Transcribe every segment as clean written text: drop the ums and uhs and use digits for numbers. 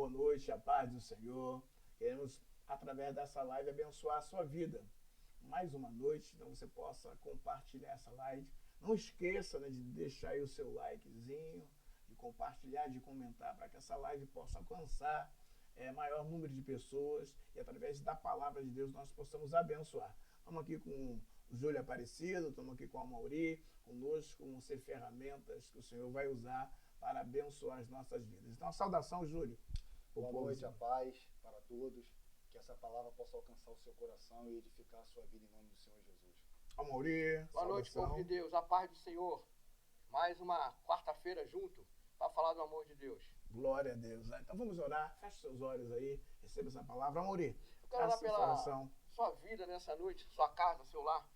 boa noite, a paz do Senhor. Queremos, através dessa live, abençoar a sua vida. Mais uma noite, então você possa compartilhar essa live. Não esqueça, né, de deixar aí o seu likezinho, de compartilhar, de comentar, para que essa live possa alcançar maior número de pessoas e, através da palavra de Deus, nós possamos abençoar. Estamos aqui com o Júlio Aparecido, estamos aqui com a Mauri, conosco, vão ser ferramentas que o Senhor vai usar para abençoar as nossas vidas. Então, a saudação, Júlio. Boa noite, a paz para todos. Que essa palavra possa alcançar o seu coração e edificar a sua vida em nome do Senhor Jesus. A Mauri, boa noite, povo de Deus, a paz do Senhor. Mais uma quarta-feira junto para falar do amor de Deus. Glória a Deus. Então vamos orar, feche seus olhos aí, receba essa palavra. Mauri, eu quero orar pela sua vida nessa noite, sua casa, seu lar.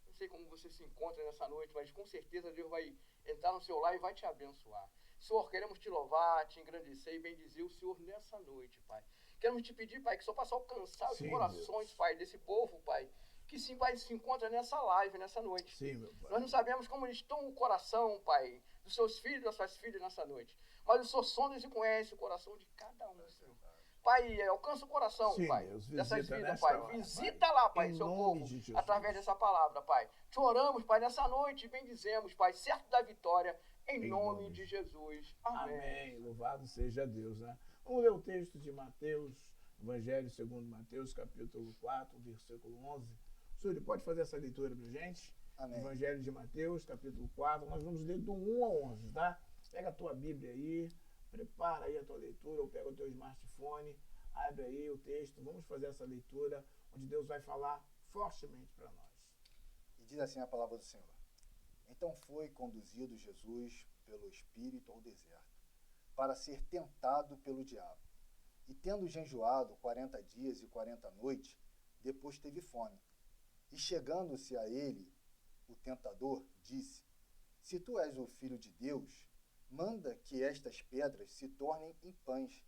Não sei como você se encontra nessa noite, mas com certeza Deus vai entrar no seu lar e vai te abençoar. Senhor, queremos te louvar, te engrandecer e bendizer o Senhor nessa noite, Pai. Queremos te pedir, Pai, que o Senhor possa alcançar os corações, Deus, Pai, desse povo, Pai, que sim, Pai, se encontra nessa live, nessa noite. Sim, meu Pai. Nós não sabemos como estão o coração, Pai, dos seus filhos e das suas filhas nessa noite. Mas o Senhor sonda e conhece o coração de cada um, Senhor. Pai, alcança o coração, sim, Pai, Deus, dessas vidas, Pai. Pai. Visita lá, Pai, seu povo, através dessa palavra, Pai. Te oramos, Pai, nessa noite e bendizemos, Pai, certo da vitória, em nome de Jesus. Amém. Amém. Louvado seja Deus, né? Vamos ler o texto de Mateus, Evangelho segundo Mateus, capítulo 4, versículo 11. Súlio, pode fazer essa leitura pra gente? Amém. Evangelho de Mateus, capítulo 4, nós vamos ler do 1 ao 11, tá? Pega a tua Bíblia aí, prepara aí a tua leitura, ou pega o teu smartphone, abre aí o texto, vamos fazer essa leitura, onde Deus vai falar fortemente para nós. E diz assim a palavra do Senhor. Então foi conduzido Jesus pelo Espírito ao deserto, para ser tentado pelo diabo. E tendo jejuado 40 dias e 40 noites, depois teve fome. E chegando-se a ele, o tentador disse: Se tu és o Filho de Deus, manda que estas pedras se tornem em pães.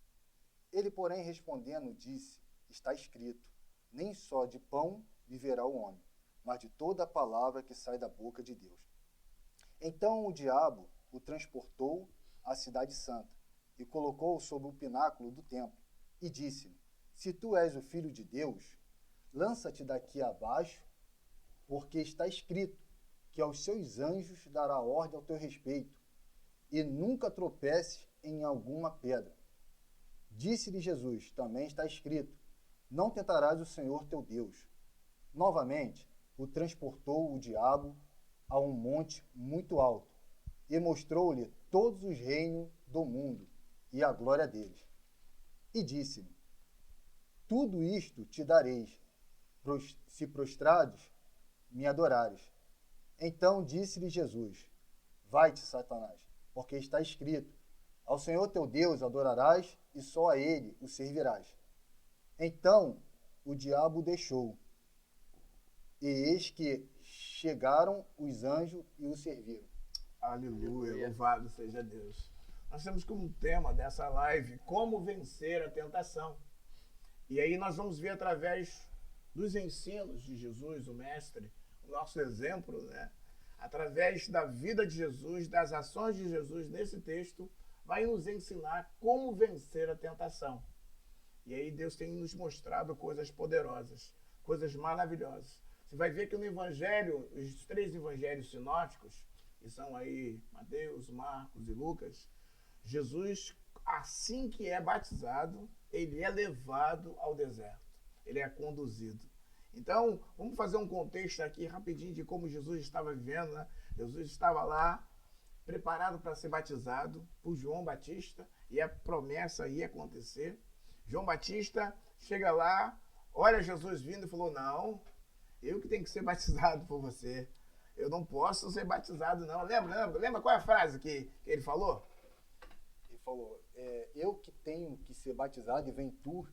Ele, porém, respondendo, disse: Está escrito, nem só de pão viverá o homem, mas de toda a palavra que sai da boca de Deus. Então o diabo o transportou à cidade santa e colocou-o sobre o pináculo do templo e disse-lhe: Se tu és o Filho de Deus, lança-te daqui abaixo, porque está escrito que aos seus anjos dará ordem ao teu respeito, e nunca tropeces em alguma pedra. Disse-lhe Jesus: Também está escrito, não tentarás o Senhor teu Deus. Novamente o transportou o diabo a um monte muito alto e mostrou-lhe todos os reinos do mundo e a glória deles. E disse-lhe: Tudo isto te dareis, se prostrados me adorares. Então disse-lhe Jesus: Vai-te, Satanás, porque está escrito, ao Senhor teu Deus adorarás e só a ele o servirás. Então o diabo o deixou, e eis que chegaram os anjos e o serviram. Aleluia, louvado seja Deus. Nós temos como tema dessa live como vencer a tentação. E aí nós vamos ver através dos ensinos de Jesus, o Mestre, o nosso exemplo, né? Através da vida de Jesus, das ações de Jesus nesse texto, vai nos ensinar como vencer a tentação. E aí Deus tem nos mostrado coisas poderosas, coisas maravilhosas. Você vai ver que no Evangelho, os 3 evangelhos sinóticos, que são aí Mateus, Marcos e Lucas, Jesus, assim que é batizado, ele é levado ao deserto. Ele é conduzido. Então, vamos fazer um contexto aqui rapidinho de como Jesus estava vivendo, né? Jesus estava lá, preparado para ser batizado por João Batista, e a promessa ia acontecer. João Batista chega lá, olha Jesus vindo e falou: Não, eu que tenho que ser batizado por você. Eu não posso ser batizado, não. Lembra qual é a frase que ele falou? Ele falou: Eu que tenho que ser batizado e vem tu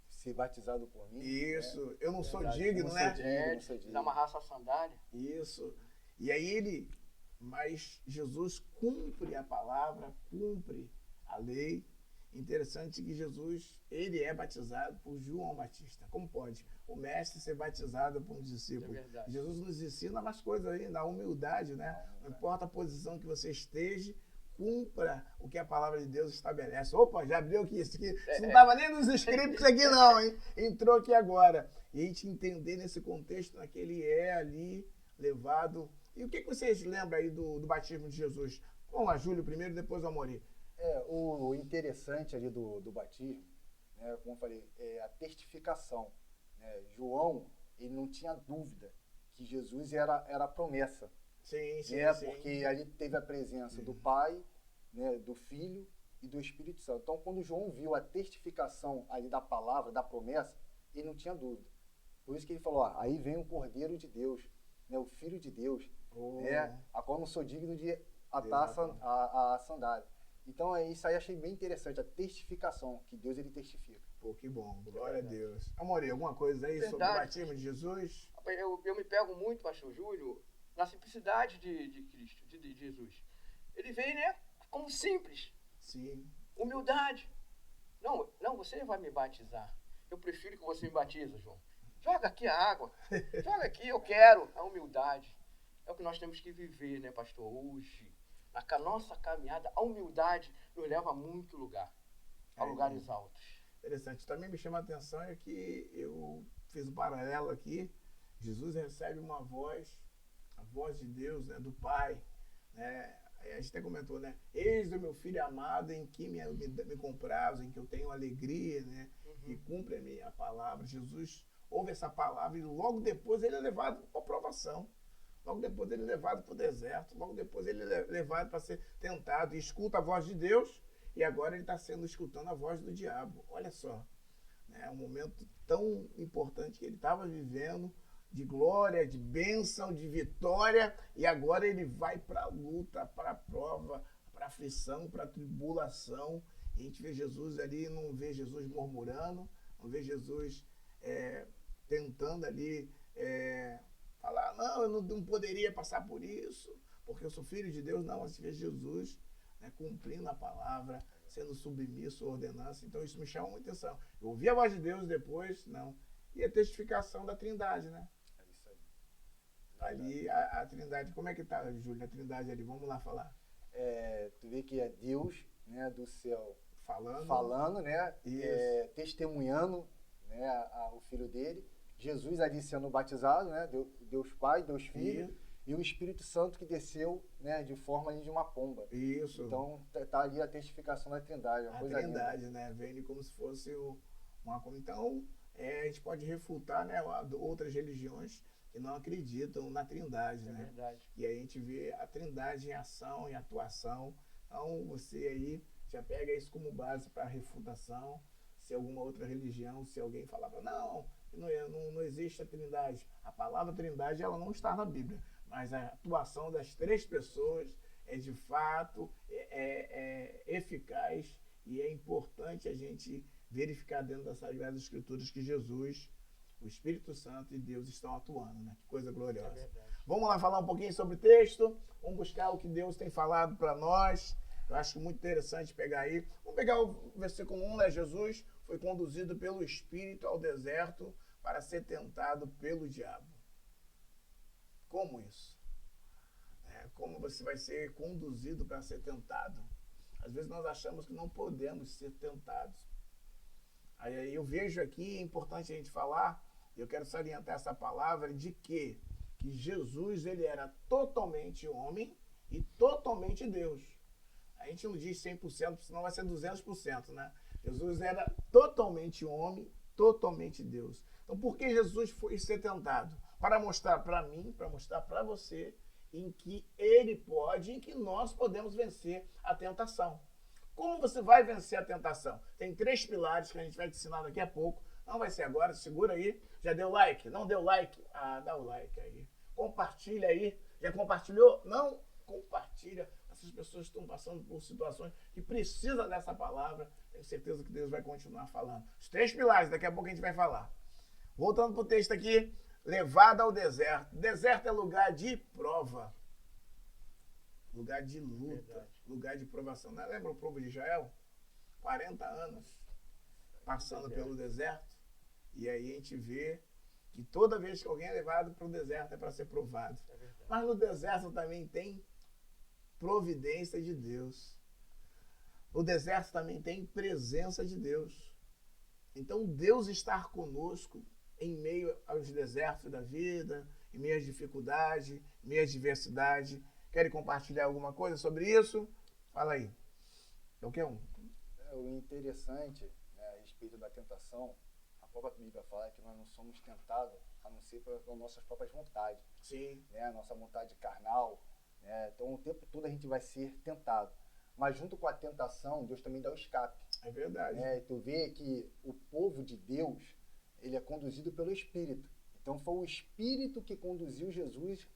ser batizado por mim. Isso, né? eu não sou digno, né? Não sou digno. Amarrar essa sandália. Isso. E aí mas Jesus cumpre a palavra, cumpre a lei. Interessante que Jesus, ele é batizado por João Batista. Como pode o mestre ser batizado por um discípulo? É Jesus nos ensina umas coisas aí, na humildade, né? Não importa a posição que você esteja, cumpra o que a palavra de Deus estabelece. Opa, já abriu aqui isso aqui. Isso não estava nem nos scripts aqui não, hein? Entrou aqui agora. E a gente entender nesse contexto que ele é ali levado. E o que vocês lembram aí do batismo de Jesus? Vamos lá, Júlio primeiro, depois o Amorim. O interessante ali do batismo, né, como eu falei, é a testificação. Né? João, ele não tinha dúvida que Jesus era a promessa. Sim, sim. Porque ali teve a presença do Pai, né, do Filho e do Espírito Santo. Então, quando João viu a testificação ali da palavra, da promessa, ele não tinha dúvida. Por isso que ele falou, aí vem o Cordeiro de Deus, né, o Filho de Deus, né, a qual não sou digno de atar a sandália. Então, isso aí achei bem interessante, a testificação, que Deus ele testifica. Pô, que bom, glória a Deus. Amorim, alguma coisa aí sobre o batismo de Jesus? Eu me pego muito, pastor Júlio, na simplicidade de Cristo, de Jesus. Ele veio, né, como simples. Sim. Humildade. Não, você vai me batizar. Eu prefiro que você me batize, João. Joga aqui a água. Joga aqui, eu quero. A humildade. É o que nós temos que viver, né, pastor? Hoje, na nossa caminhada, a humildade nos leva a muito lugar. A lugares altos. Interessante. Também me chama a atenção é que eu fiz um paralelo aqui. Jesus recebe uma voz, a voz de Deus, né, do Pai, né? A gente até comentou, né? Eis o meu filho amado em que me comprazo, em que eu tenho alegria, né? E cumpre a minha palavra. Jesus ouve essa palavra e logo depois ele é levado para a provação. Logo depois ele é levado para o deserto. Logo depois ele é levado para ser tentado. E escuta a voz de Deus e agora ele está escutando a voz do diabo. Olha só, né? Um momento tão importante que ele estava vivendo, de glória, de bênção, de vitória, e agora ele vai para a luta, para a prova, para a aflição, para a tribulação. E a gente vê Jesus ali, não vê Jesus murmurando, não vê Jesus tentando ali falar, não, eu não poderia passar por isso, porque eu sou filho de Deus. Não, a gente vê Jesus, né, cumprindo a palavra, sendo submisso à ordenança. Então isso me chama muita atenção. Eu ouvi a voz de Deus depois, não. E a testificação da Trindade, né? Ali a Trindade, como é que tá, Júlio, a Trindade ali? Vamos lá falar. Tu vê que é Deus, né, do céu falando, né, testemunhando, né, o Filho dele, Jesus ali sendo batizado, né, Deus Pai, Deus Filho, e o Espírito Santo que desceu, né, de forma ali de uma pomba. Isso. Então tá ali a testificação da Trindade. A Trindade, né, vem como se fosse uma... Então, a gente pode refutar, né, outras religiões que não acreditam na Trindade, né? Verdade. E aí a gente vê a Trindade em ação, em atuação. Então você aí já pega isso como base para refutação. Se alguma outra religião, se alguém falava, não existe a Trindade. A palavra Trindade, ela não está na Bíblia, mas a atuação das três pessoas é de fato eficaz e é importante a gente verificar dentro das Sagradas Escrituras que Jesus, o Espírito Santo e Deus estão atuando, né? Que coisa gloriosa. Vamos lá falar um pouquinho sobre o texto, vamos buscar o que Deus tem falado para nós. Eu acho muito interessante pegar aí. Vamos pegar o versículo 1, né? Jesus foi conduzido pelo Espírito ao deserto para ser tentado pelo diabo. Como isso? Como você vai ser conduzido para ser tentado? Às vezes nós achamos que não podemos ser tentados. Aí eu vejo aqui, é importante a gente falar, eu quero salientar essa palavra de que Jesus ele era totalmente homem e totalmente Deus. A gente não diz 100%, senão vai ser 200%, né? Jesus era totalmente homem, totalmente Deus. Então por que Jesus foi ser tentado? Para mostrar para mim, para mostrar para você, em que ele pode, em que nós podemos vencer a tentação. Como você vai vencer a tentação? Tem 3 pilares que a gente vai te ensinar daqui a pouco. Não vai ser agora, segura aí. Já deu like? Não deu like? Dá o like aí. Compartilha aí. Já compartilhou? Não? Compartilha. Essas pessoas estão passando por situações que precisam dessa palavra. Tenho certeza que Deus vai continuar falando. Os 3 pilares, daqui a pouco a gente vai falar. Voltando para o texto aqui. Levado ao deserto. Deserto é lugar de prova. Lugar de luta, lugar de provação. Não lembra o povo de Israel? 40 anos passando pelo deserto. E aí a gente vê que toda vez que alguém é levado para o deserto é para ser provado. Mas no deserto também tem providência de Deus. No deserto também tem presença de Deus. Então, Deus estar conosco em meio aos desertos da vida, em meio às dificuldades, em meio às diversidades. Querem compartilhar alguma coisa sobre isso? Fala aí. Qualquer um. O interessante, né, a respeito da tentação, a própria Bíblia fala que nós não somos tentados a não ser pelas nossas próprias vontades. Sim. Né, a nossa vontade carnal. Né, então, o tempo todo a gente vai ser tentado. Mas junto com a tentação, Deus também dá o escape. É verdade. E tu vê que o povo de Deus, ele é conduzido pelo Espírito. Então, foi o Espírito que conduziu Jesus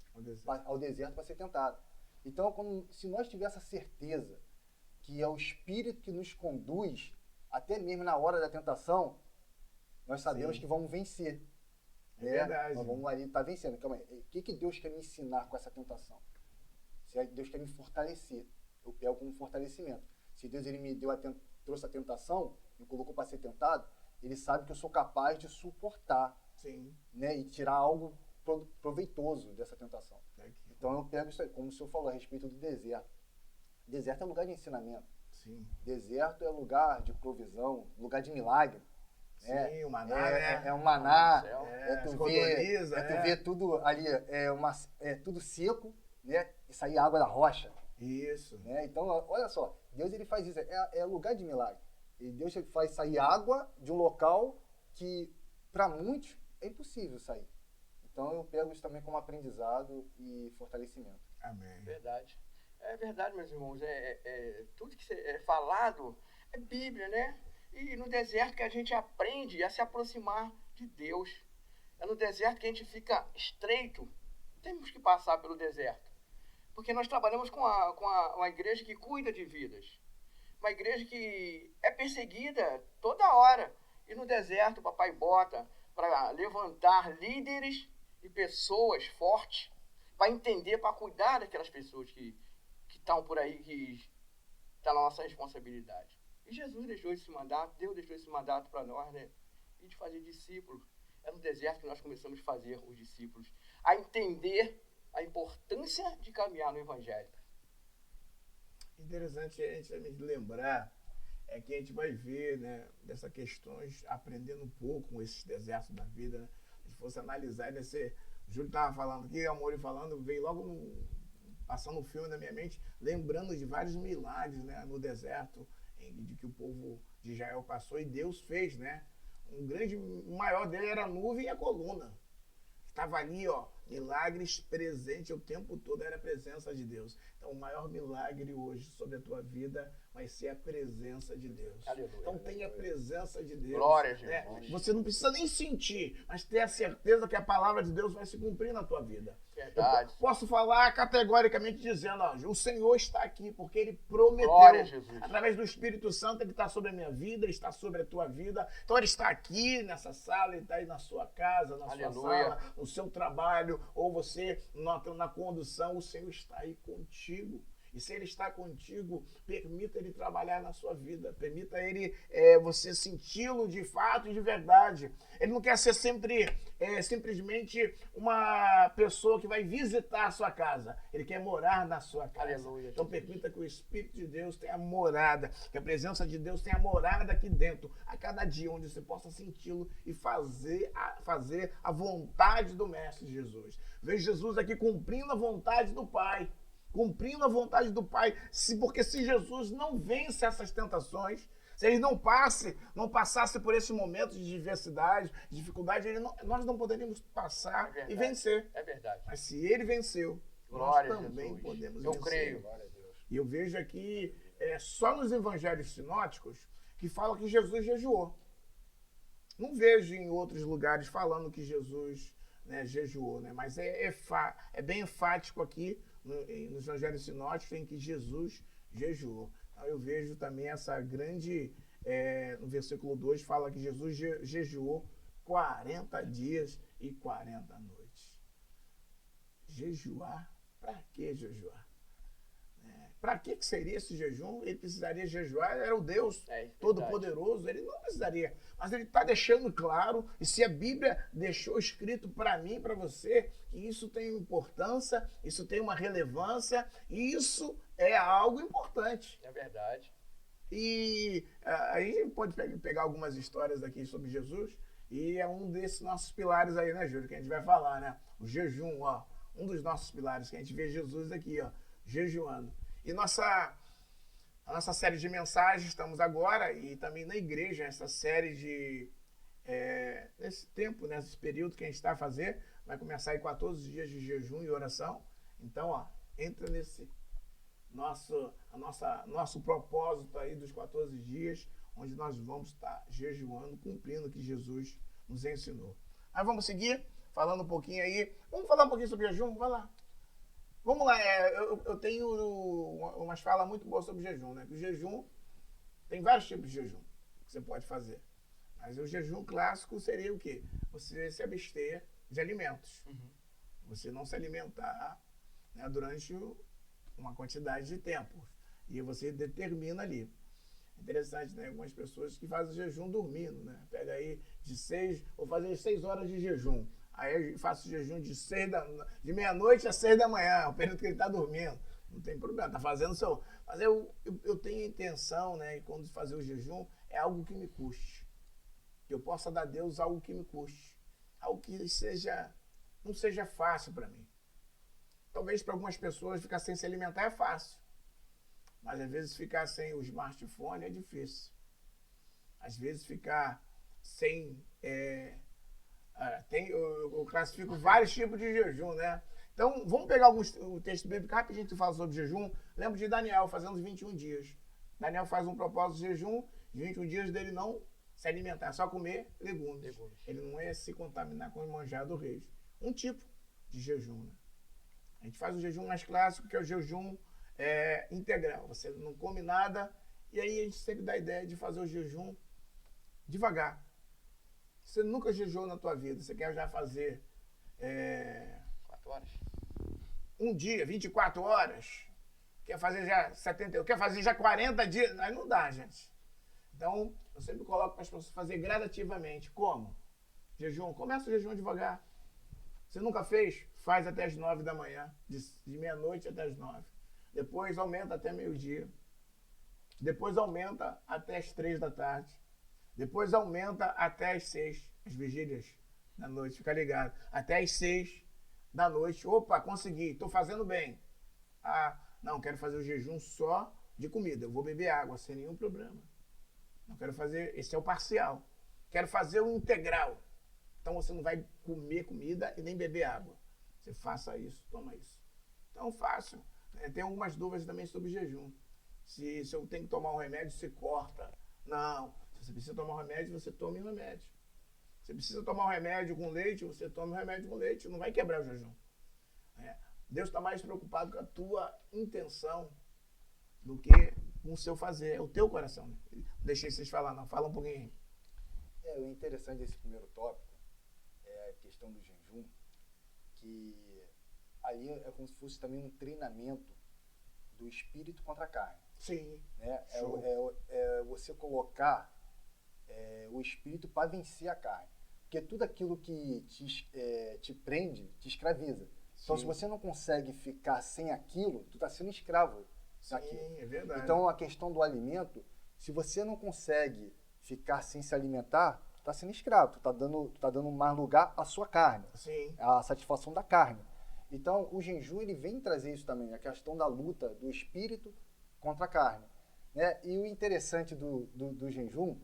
ao deserto para ser tentado. Então, se nós tivéssemos a certeza que é o Espírito que nos conduz, até mesmo na hora da tentação, nós sabemos que vamos vencer. É verdade. Nós vamos ali estar vencendo. Calma aí, o que Deus quer me ensinar com essa tentação? Se Deus quer me fortalecer, eu pego como fortalecimento. Se Deus ele me trouxe a tentação, me colocou para ser tentado, ele sabe que eu sou capaz de suportar. Sim. Né, e tirar algo proveitoso dessa tentação. Então eu pego isso aí, como o senhor falou a respeito do deserto. Deserto é lugar de ensinamento. Sim. Deserto é lugar de provisão, lugar de milagre. Sim, o maná, é um maná, tu ver tudo ali, é tudo seco, né, e sair água da rocha. Isso. Né? Então, olha só, Deus ele faz isso, é lugar de milagre. E Deus faz sair água de um local que, para muitos, é impossível sair. Então, eu pego isso também como aprendizado e fortalecimento. Amém. Verdade. É verdade, meus irmãos. Tudo que é falado é Bíblia, né? E no deserto que a gente aprende a se aproximar de Deus. É no deserto que a gente fica estreito. Temos que passar pelo deserto. Porque nós trabalhamos com uma igreja que cuida de vidas. Uma igreja que é perseguida toda hora. E no deserto o papai bota para levantar líderes e pessoas fortes, para entender, para cuidar daquelas pessoas que estão por aí, que está na nossa responsabilidade. E Jesus deixou esse mandato, Deus deixou esse mandato para nós, né? E de fazer discípulos. É no deserto que nós começamos a fazer os discípulos, a entender a importância de caminhar no Evangelho. Interessante a gente também lembrar que a gente vai ver, né, dessas questões, aprendendo um pouco com esses desertos da vida, né? Se fosse analisar, o Júlio estava falando aqui, a Mori falando, veio logo passando um filme na minha mente, lembrando de vários milagres, né, no deserto, de que o povo de Israel passou e Deus fez, né? O maior dele era a nuvem e a coluna. Estava ali, ó, milagres presentes o tempo todo, era a presença de Deus. Então, o maior milagre hoje sobre a tua vida vai ser a presença de Deus. Aleluia, então, tenha a presença de Deus. Glória a Jesus. Né? Você não precisa nem sentir, mas ter a certeza que a palavra de Deus vai se cumprir na tua vida. Verdade. Eu posso falar categoricamente dizendo, ó, o Senhor está aqui, porque Ele prometeu. Glória a Jesus. Através do Espírito Santo, Ele está sobre a minha vida, Ele está sobre a tua vida. Então, Ele está aqui nessa sala, Ele está aí na sua casa, na Aleluia. sua sala, no seu trabalho, ou você na condução, o Senhor está aí contigo. E se Ele está contigo, permita Ele trabalhar na sua vida. Permita Ele, você senti-lo de fato e de verdade. Ele não quer ser simplesmente uma pessoa que vai visitar a sua casa. Ele quer morar na sua casa. Aleluia, então permita que o Espírito de Deus tenha morada, que a presença de Deus tenha morada aqui dentro, a cada dia, onde você possa senti-lo e fazer a vontade do Mestre Jesus. Veja Jesus aqui cumprindo a vontade do Pai. Cumprindo a vontade do Pai, porque se Jesus não vence essas tentações, se ele não passasse por esse momento de diversidade, de dificuldade, nós não poderíamos passar e vencer. É verdade. Mas se ele venceu, Glória nós também podemos vencer. Eu creio. Glória a Deus. E eu vejo aqui, só nos evangelhos sinóticos, que fala que Jesus jejuou. Não vejo em outros lugares falando que Jesus, né, jejuou, né? Mas é bem enfático aqui, nos evangelhos sinóticos, em que Jesus jejuou. Então, eu vejo também essa grande, no versículo 2, fala que Jesus jejuou 40 dias e 40 noites. Jejuar? Para que jejuar? Para que seria esse jejum? Ele precisaria jejuar, era o Deus Todo-Poderoso, ele não precisaria. Mas ele está deixando claro, e se a Bíblia deixou escrito para mim, para você, que isso tem importância, isso tem uma relevância, e isso é algo importante. É verdade. E aí a gente pode pegar algumas histórias aqui sobre Jesus, e é um desses nossos pilares aí, né, Júlio, que a gente vai falar, né? O jejum, ó, um dos nossos pilares, que a gente vê Jesus aqui, ó, jejuando. E a nossa série de mensagens, estamos agora, e também na igreja, essa série de, nesse tempo, nesse período que a gente está a fazer, vai começar aí 14 dias de jejum e oração. Então, ó, entra nesse nosso propósito aí dos 14 dias, onde nós vamos estar jejuando, cumprindo o que Jesus nos ensinou. Aí vamos seguir, falando um pouquinho aí, vamos falar um pouquinho sobre jejum? Vai lá. Vamos lá, eu tenho umas falas muito boas sobre jejum, né? Que o jejum, tem vários tipos de jejum que você pode fazer. Mas o jejum clássico seria o quê? Você se abster de alimentos. Uhum. Você não se alimentar, né, durante uma quantidade de tempo. E você determina ali. Interessante, né? Algumas pessoas que fazem jejum dormindo, né? Pega aí vou fazer 6 horas de jejum. Aí eu faço jejum de meia-noite a 6 da manhã, o período que ele está dormindo. Não tem problema, está fazendo o seu... Mas eu tenho a intenção, né, quando fazer o jejum, é algo que me custe. Que eu possa dar a Deus algo que me custe. Algo que não seja fácil para mim. Talvez para algumas pessoas ficar sem se alimentar é fácil. Mas às vezes ficar sem o smartphone é difícil. Às vezes ficar sem... eu classifico vários tipos de jejum, né? Então, vamos pegar o texto bíblico rapidinho que fala sobre jejum. Lembro de Daniel fazendo os 21 dias. Daniel faz um propósito de jejum, 21 dias dele não se alimentar, só comer legumes. Ele não ia se contaminar com o manjar do rei. Um tipo de jejum, né? A gente faz o jejum mais clássico, que é o jejum integral. Você não come nada, e aí a gente sempre dá a ideia de fazer o jejum devagar. Você nunca jejuou na tua vida, você quer já fazer 4 horas? Um dia, 24 horas, quer fazer já 70, quer fazer já 40 dias, aí não dá, gente. Então, eu sempre coloco para as pessoas fazer gradativamente. Como? Jejum, começa o jejum devagar. Você nunca fez? Faz até as 9 da manhã, de meia-noite até as 9. Depois aumenta até meio-dia. Depois aumenta até as 3 da tarde. Depois aumenta até as 6, as vigílias da noite, fica ligado. Até as 6 da noite, opa, consegui, estou fazendo bem. Ah, não, quero fazer o jejum só de comida, eu vou beber água sem nenhum problema. Não quero fazer, esse é o parcial. Quero fazer o integral. Então você não vai comer comida e nem beber água. Você faça isso, toma isso. Então fácil. Tem algumas dúvidas também sobre jejum. Se eu tenho que tomar um remédio, você corta. Não. Se você precisa tomar um remédio, você tome um remédio. Se você precisa tomar um remédio com leite, você tome um remédio com leite. Não vai quebrar o jejum. Deus está mais preocupado com a tua intenção do que com o seu fazer. É o teu coração. Não deixei vocês falar, não. Fala um pouquinho. O interessante desse primeiro tópico é a questão do jejum, que ali é como se fosse também um treinamento do espírito contra a carne. Sim. Né? É você colocar o espírito para vencer a carne. Porque tudo aquilo que te prende, te escraviza. Então, se você não consegue ficar sem aquilo, tu está sendo escravo daquilo. Sim, é verdade. Então, a questão do alimento, se você não consegue ficar sem se alimentar, tu está sendo escravo. Tu tá dando mais lugar à sua carne. Sim. A satisfação da carne. Então, o jejum, ele vem trazer isso também, a questão da luta do espírito contra a carne. Né? E o interessante do jejum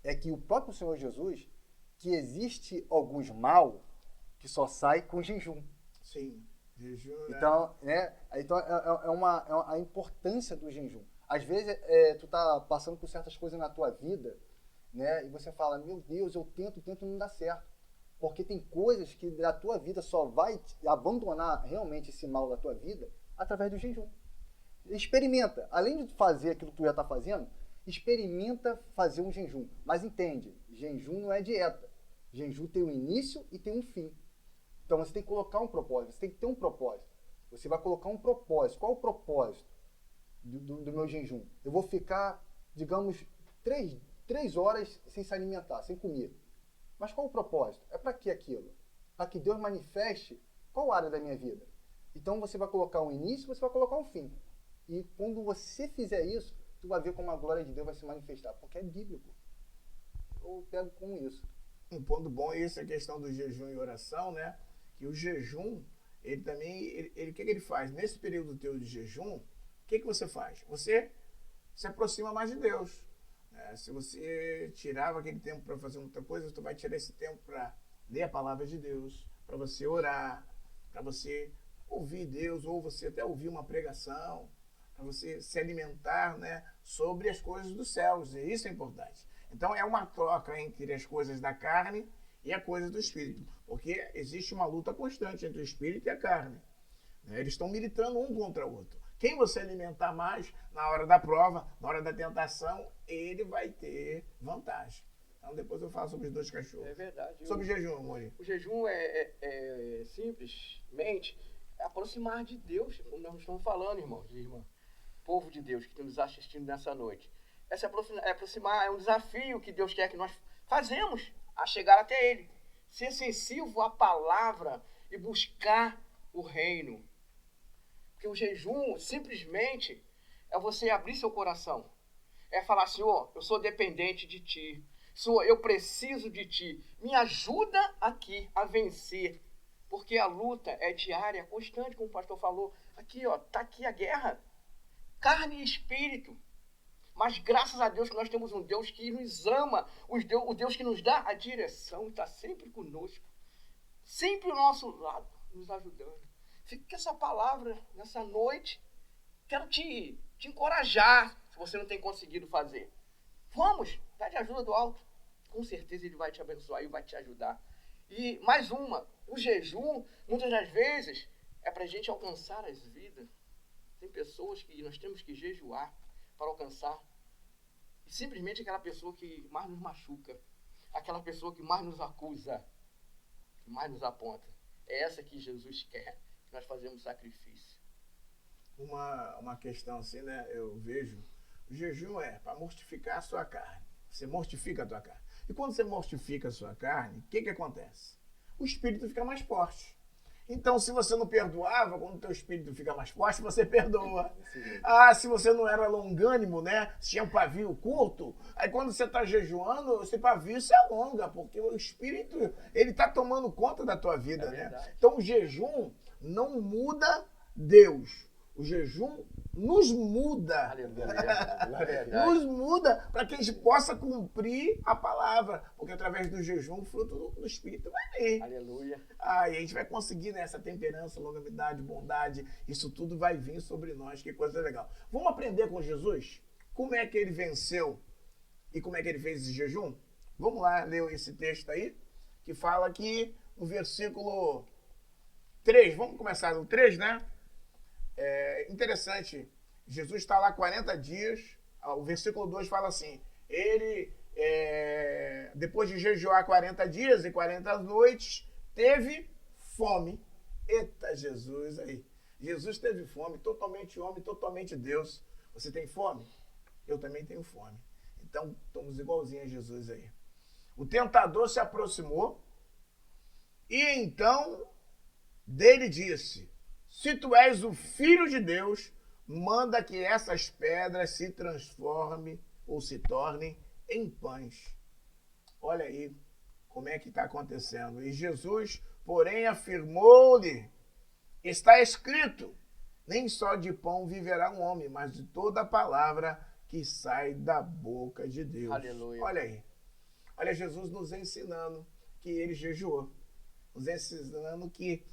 é que o próprio Senhor Jesus, que existe alguns mal que só sai com jejum. Sim, jejum. Então, a importância do jejum. Às vezes, tu tá passando por certas coisas na tua vida, né? E você fala, meu Deus, eu tento, não dá certo. Porque tem coisas que da tua vida só vai abandonar realmente esse mal da tua vida através do jejum. Experimenta. Além de fazer aquilo que tu já está fazendo, experimenta fazer um jejum. Mas entende, jejum não é dieta. Jejum tem um início e tem um fim. Então você tem que colocar um propósito, você tem que ter um propósito. Você vai colocar um propósito. Qual o propósito do meu jejum? Eu vou ficar, digamos, 3 horas sem se alimentar, sem comer. Mas qual o propósito? É para que aquilo? Para que Deus manifeste qual área da minha vida. Então você vai colocar um início, você vai colocar um fim. E quando você fizer isso, tu vai ver como a glória de Deus vai se manifestar, porque é bíblico. Eu pego com isso. Um ponto bom é essa questão do jejum e oração, né? Que o jejum, ele também, o que ele faz? Nesse período teu de jejum, o que você faz? Você se aproxima mais de Deus. Se você tirava aquele tempo para fazer outra coisa, tu vai tirar esse tempo para ler a palavra de Deus, para você orar, para você ouvir Deus, ou você até ouvir uma pregação, para você se alimentar, né, sobre as coisas dos céus, e isso é importante. Então é uma troca entre as coisas da carne e a coisa do espírito, porque existe uma luta constante entre o espírito e a carne. Eles estão militando um contra o outro. Quem você alimentar mais na hora da prova, na hora da tentação, ele vai ter vantagem. Então depois eu falo sobre os dois cachorros. É verdade. Sobre o jejum, amor. O jejum é simplesmente aproximar de Deus, como nós estamos falando, irmãos e irmãs. Povo de Deus que está nos assistindo nessa noite. Aproximar é um desafio que Deus quer que nós fazemos a chegar até Ele. Ser sensível à palavra e buscar o reino. Porque o jejum simplesmente é você abrir seu coração. É falar, Senhor, eu sou dependente de Ti. Senhor, eu preciso de Ti. Me ajuda aqui a vencer. Porque a luta é diária, constante, como o pastor falou. Aqui, ó, tá aqui a guerra. Carne e espírito. Mas graças a Deus que nós temos um Deus que nos ama. O Deus que nos dá a direção. Está sempre conosco. Sempre ao nosso lado, nos ajudando. Fica com essa palavra nessa noite. Quero te encorajar, se você não tem conseguido fazer. Vamos, pede ajuda do alto. Com certeza Ele vai te abençoar e vai te ajudar. E mais uma, o jejum, muitas das vezes, é para a gente alcançar as vidas. Tem pessoas que nós temos que jejuar para alcançar. E simplesmente aquela pessoa que mais nos machuca. Aquela pessoa que mais nos acusa. Que mais nos aponta. É essa que Jesus quer. Que nós fazemos sacrifício. Uma questão assim, né? Eu vejo. O jejum é para mortificar a sua carne. Você mortifica a tua carne. E quando você mortifica a sua carne, o que acontece? O espírito fica mais forte. Então, se você não perdoava, quando o teu espírito fica mais forte, você perdoa. Se você não era longânimo, né? Se tinha um pavio curto, aí quando você está jejuando, esse pavio se alonga, porque o espírito, ele está tomando conta da tua vida, né? Então, o jejum não muda Deus. O jejum nos muda. Nos muda para que a gente possa cumprir a palavra. Porque através do jejum, o fruto do Espírito vai vir. Aleluia. E a gente vai conseguir, né, essa temperança, longanimidade, bondade. Isso tudo vai vir sobre nós. Que coisa legal. Vamos aprender com Jesus? Como é que ele venceu e como é que ele fez esse jejum? Vamos lá ler esse texto aí, que fala aqui no versículo 3. Vamos começar no 3, né? Interessante, Jesus está lá 40 dias, o versículo 2 fala assim, ele, depois de jejuar 40 dias e 40 noites, teve fome. Eita, Jesus aí. Jesus teve fome, totalmente homem, totalmente Deus. Você tem fome? Eu também tenho fome. Então, estamos igualzinhos a Jesus aí. O tentador se aproximou e então dele disse, se tu és o Filho de Deus, manda que essas pedras se transformem ou se tornem em pães. Olha aí como é que está acontecendo. E Jesus, porém, afirmou-lhe, está escrito, nem só de pão viverá um homem, mas de toda a palavra que sai da boca de Deus. Aleluia. Olha aí. Olha Jesus nos ensinando que ele jejuou. Nos ensinando que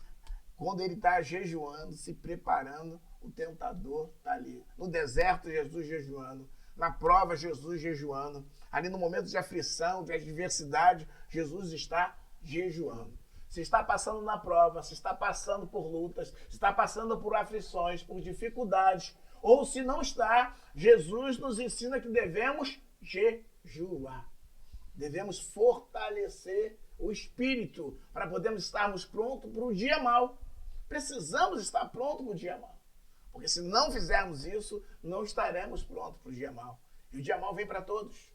quando ele está jejuando, se preparando, o tentador está ali. No deserto, Jesus jejuando. Na prova, Jesus jejuando. Ali no momento de aflição, de adversidade, Jesus está jejuando. Se está passando na prova, se está passando por lutas, se está passando por aflições, por dificuldades, ou se não está, Jesus nos ensina que devemos jejuar. Devemos fortalecer o espírito para podermos estarmos prontos para o dia mau. precisamos estar prontos para o dia mau. Porque se não fizermos isso, não estaremos prontos para o dia mau. E o dia mau vem para todos.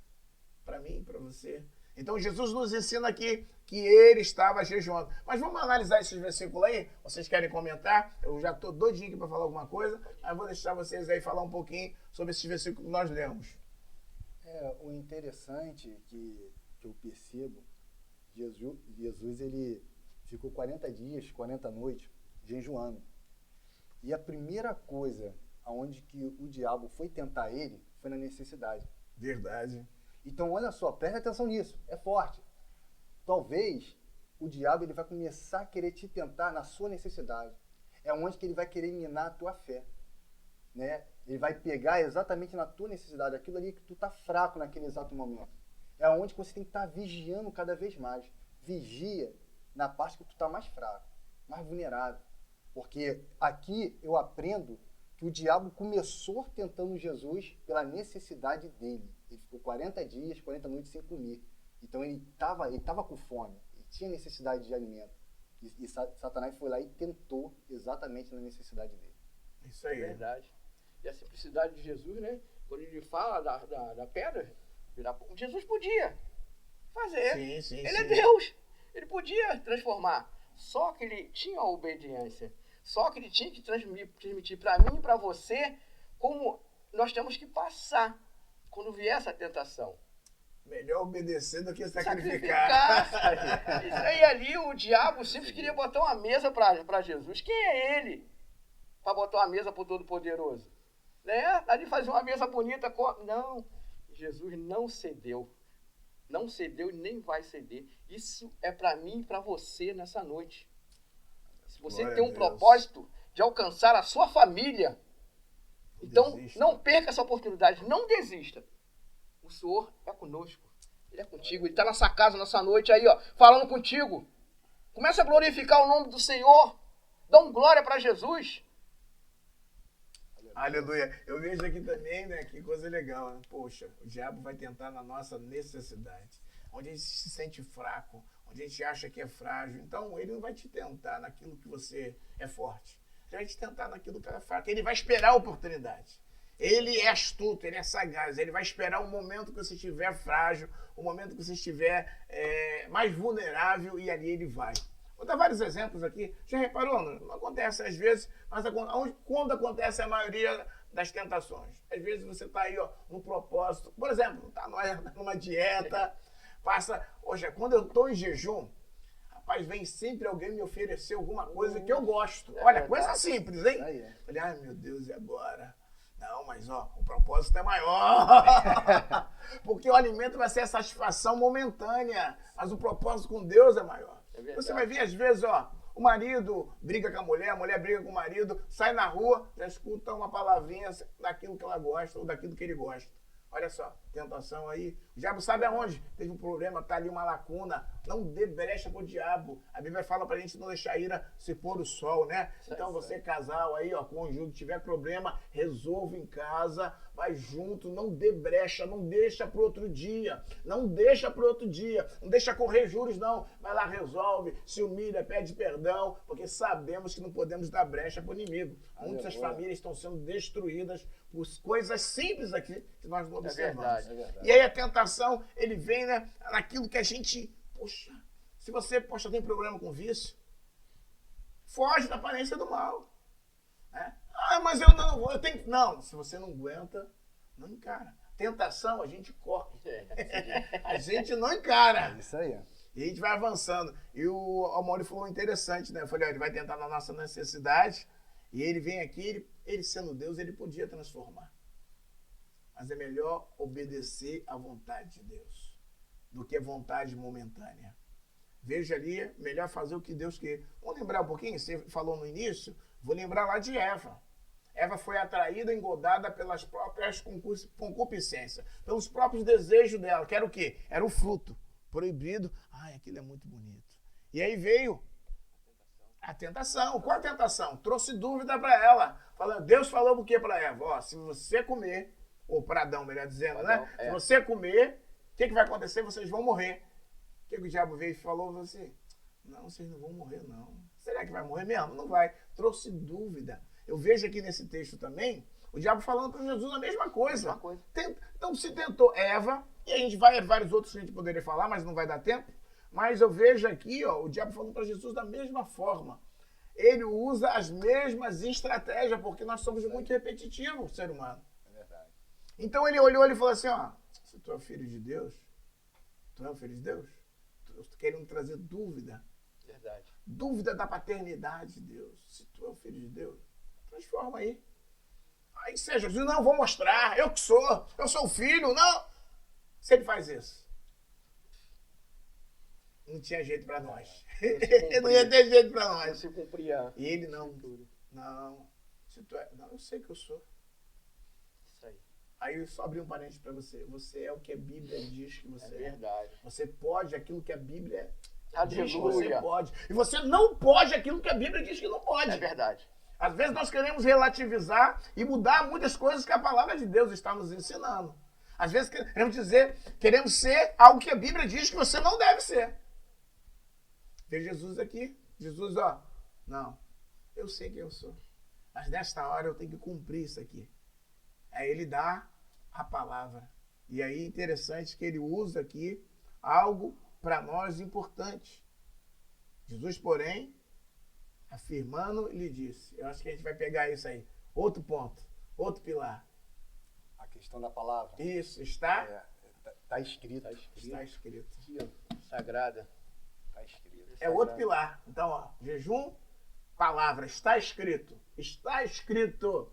Para mim, para você. Então Jesus nos ensina aqui que ele estava jejuando. Mas vamos analisar esses versículos aí? Vocês querem comentar? Eu já estou doidinho aqui para falar alguma coisa, mas vou deixar vocês aí falar um pouquinho sobre esses versículos que nós lemos. O interessante que eu percebo, Jesus ele ficou 40 dias, 40 noites, jejuando. E a primeira coisa aonde que o diabo foi tentar ele foi na necessidade. Verdade. Então, olha só, preste atenção nisso, é forte. Talvez o diabo ele vai começar a querer te tentar na sua necessidade. É onde que ele vai querer minar a tua fé. Né? Ele vai pegar exatamente na tua necessidade, aquilo ali que tu tá fraco naquele exato momento. É onde que você tem que estar vigiando cada vez mais. Vigia na parte que tu tá mais fraco, mais vulnerável. Porque aqui eu aprendo que o diabo começou tentando Jesus pela necessidade dele. Ele ficou 40 dias, 40 noites sem comer. Então ele estava com fome, ele tinha necessidade de alimento. E Satanás foi lá e tentou exatamente na necessidade dele. Isso aí. É verdade. E a simplicidade de Jesus, né? Quando ele fala da pedra, Jesus podia fazer. Sim, ele é Deus. Ele podia transformar. Só que ele tinha a obediência. Só que ele tinha que transmitir para mim e para você como nós temos que passar quando vier essa tentação. Melhor obedecer do que sacrificar. Isso aí ali, o diabo sempre queria botar uma mesa para Jesus. Quem é ele para botar uma mesa para o Todo-Poderoso? Né? Ali fazer uma mesa bonita. Não, Jesus não cedeu. Não cedeu e nem vai ceder. Isso é para mim e para você nessa noite. Se você tem um propósito de alcançar a sua família, então não perca essa oportunidade, não desista. O Senhor é conosco, Ele é contigo, Ele está nessa casa, nessa noite aí, ó, falando contigo. Começa a glorificar o nome do Senhor, dá um glória para Jesus. Aleluia. Eu vejo aqui também, né, que coisa legal, né? Poxa, o diabo vai tentar na nossa necessidade, onde a gente se sente fraco, onde a gente acha que é frágil. Então, ele não vai te tentar naquilo que você é forte. Ele vai te tentar naquilo que é fraco. Ele vai esperar a oportunidade. Ele é astuto, ele é sagaz. Ele vai esperar o momento que você estiver frágil, o momento que você estiver mais vulnerável, e ali ele vai. Vou dar vários exemplos aqui. Já reparou? Não acontece às vezes, mas quando acontece a maioria das tentações? Às vezes você está aí, ó, no propósito. Por exemplo, está numa dieta, passa... Hoje, quando eu estou em jejum, rapaz, vem sempre alguém me oferecer alguma coisa que eu gosto. Olha, coisa simples, hein? Falei, ai meu Deus, e agora? Não, mas ó, o propósito é maior. Porque o alimento vai ser a satisfação momentânea, mas o propósito com Deus é maior. Você vai ver, às vezes, ó, o marido briga com a mulher briga com o marido, sai na rua, já escuta uma palavrinha daquilo que ela gosta ou daquilo que ele gosta. Olha só, tentação aí. O diabo sabe aonde teve um problema, tá ali uma lacuna. Não dê brecha pro diabo. A Bíblia fala pra gente não deixar a ira se pôr o sol, né? Então você, casal aí, ó, cônjuge, tiver problema, resolva em casa, vai junto, não dê brecha, não deixa pro outro dia. Não deixa pro outro dia. Não deixa correr juros, não. Vai lá, resolve, se humilha, pede perdão, porque sabemos que não podemos dar brecha pro inimigo. Muitas famílias estão sendo destruídas por coisas simples aqui que nós não observamos. É verdade. E aí a tentação, ele vem, né, naquilo que a gente, poxa, se você, tem problema com vício, foge da aparência do mal. Né? Ah, mas eu tenho... Não, se você não aguenta, não encara. Tentação, a gente corre. A gente não encara. É isso aí. E a gente vai avançando. E o Amaury falou interessante, né? Eu falei, ó, ele vai tentar na nossa necessidade, e ele vem aqui, ele sendo Deus, ele podia transformar. Mas é melhor obedecer à vontade de Deus do que a vontade momentânea. Veja ali, melhor fazer o que Deus quer. Vamos lembrar um pouquinho? Você falou no início, vou lembrar lá de Eva. Eva foi atraída, engodada pelas próprias concupiscências, pelos próprios desejos dela, que era o quê? Era o fruto proibido. Ai, aquilo é muito bonito. E aí veio a tentação. Qual a tentação? Trouxe dúvida para ela. Falando, Deus falou o que para Eva? Ó, se você comer, ou para Adão, melhor dizendo, né? Se você comer, o que vai acontecer? Vocês vão morrer. O que o diabo veio e falou assim? Não, vocês não vão morrer, não. Será que vai morrer mesmo? Não vai. Trouxe dúvida. Eu vejo aqui nesse texto também, o diabo falando para Jesus a mesma coisa. Então se tentou Eva, e a gente vai vários outros que a gente poderia falar, mas não vai dar tempo. Mas eu vejo aqui, ó, o diabo falando para Jesus da mesma forma. Ele usa as mesmas estratégias, porque nós somos muito repetitivos, ser humano. É verdade. Então ele olhou e falou assim, ó, se tu é filho de Deus, tu é o filho de Deus? Tu querendo trazer dúvida. Verdade. Dúvida da paternidade de Deus. Se tu é o filho de Deus, transforma aí. Aí seja, Jesus, não, vou mostrar, eu sou o filho, não. Se ele faz isso, não tinha jeito para nós. Não ia ter jeito para nós. Se cumpria. E ele não. Não. Se tu é, não, eu sei que eu sou. Isso aí. Aí eu só abri um parênteses para você. Você é o que a Bíblia diz que você é. É verdade. Você pode aquilo que a Bíblia diz que Aleluia. você pode. E você não pode aquilo que a Bíblia diz que não pode. É verdade. Às vezes nós queremos relativizar e mudar muitas coisas que a palavra de Deus está nos ensinando. Às vezes queremos ser algo que a Bíblia diz que você não deve ser. Tem Jesus aqui. Jesus, ó, não, eu sei quem eu sou. Mas nesta hora eu tenho que cumprir isso aqui. Aí ele dá a palavra. E aí interessante que ele usa aqui algo para nós importante. Jesus, porém, afirmando, lhe disse. Eu acho que a gente vai pegar isso aí. Outro ponto, outro pilar. A questão da palavra. Isso, está? Está escrito. Está escrito. Sagrada. Está escrito. É outro pilar. Então, ó, jejum, palavra, está escrito. Está escrito.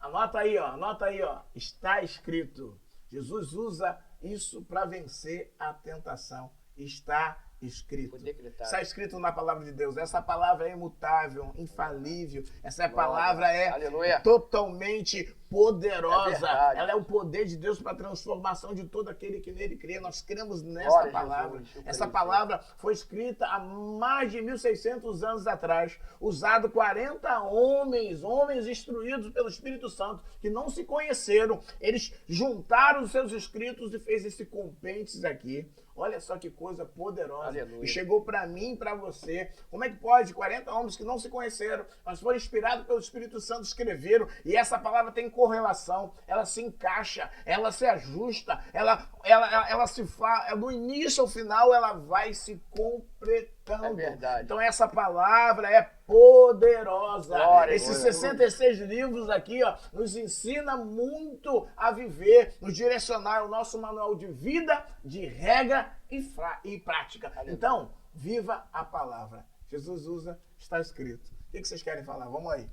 Anota aí, ó. Está escrito. Jesus usa isso para vencer a tentação. Está escrito. Está escrito na palavra de Deus. Essa palavra é imutável, infalível. Essa palavra é Aleluia. totalmente poderosa. É ela é o poder de Deus para a transformação de todo aquele que nele crê. Nós cremos nessa palavra. Essa palavra foi escrita há mais de 1.600 anos atrás. Usado 40 homens instruídos pelo Espírito Santo, que não se conheceram. Eles juntaram os seus escritos e fez esse compêndio aqui. Olha só que coisa poderosa. Aleluia. E chegou para mim e para você. Como é que pode 40 homens que não se conheceram, mas foram inspirados pelo Espírito Santo, escreveram, e essa palavra tem correlação, ela se encaixa, ela se ajusta, ela se faz, do início ao final, ela vai se completando. É verdade. Então essa palavra é poderosa. Glória, Esses glória. 66 livros aqui, ó, nos ensina muito a viver, nos direcionar o nosso manual de vida, de regra e prática. Aleluia. Então, viva a palavra. Jesus usa, está escrito. O que vocês querem falar? Vamos aí.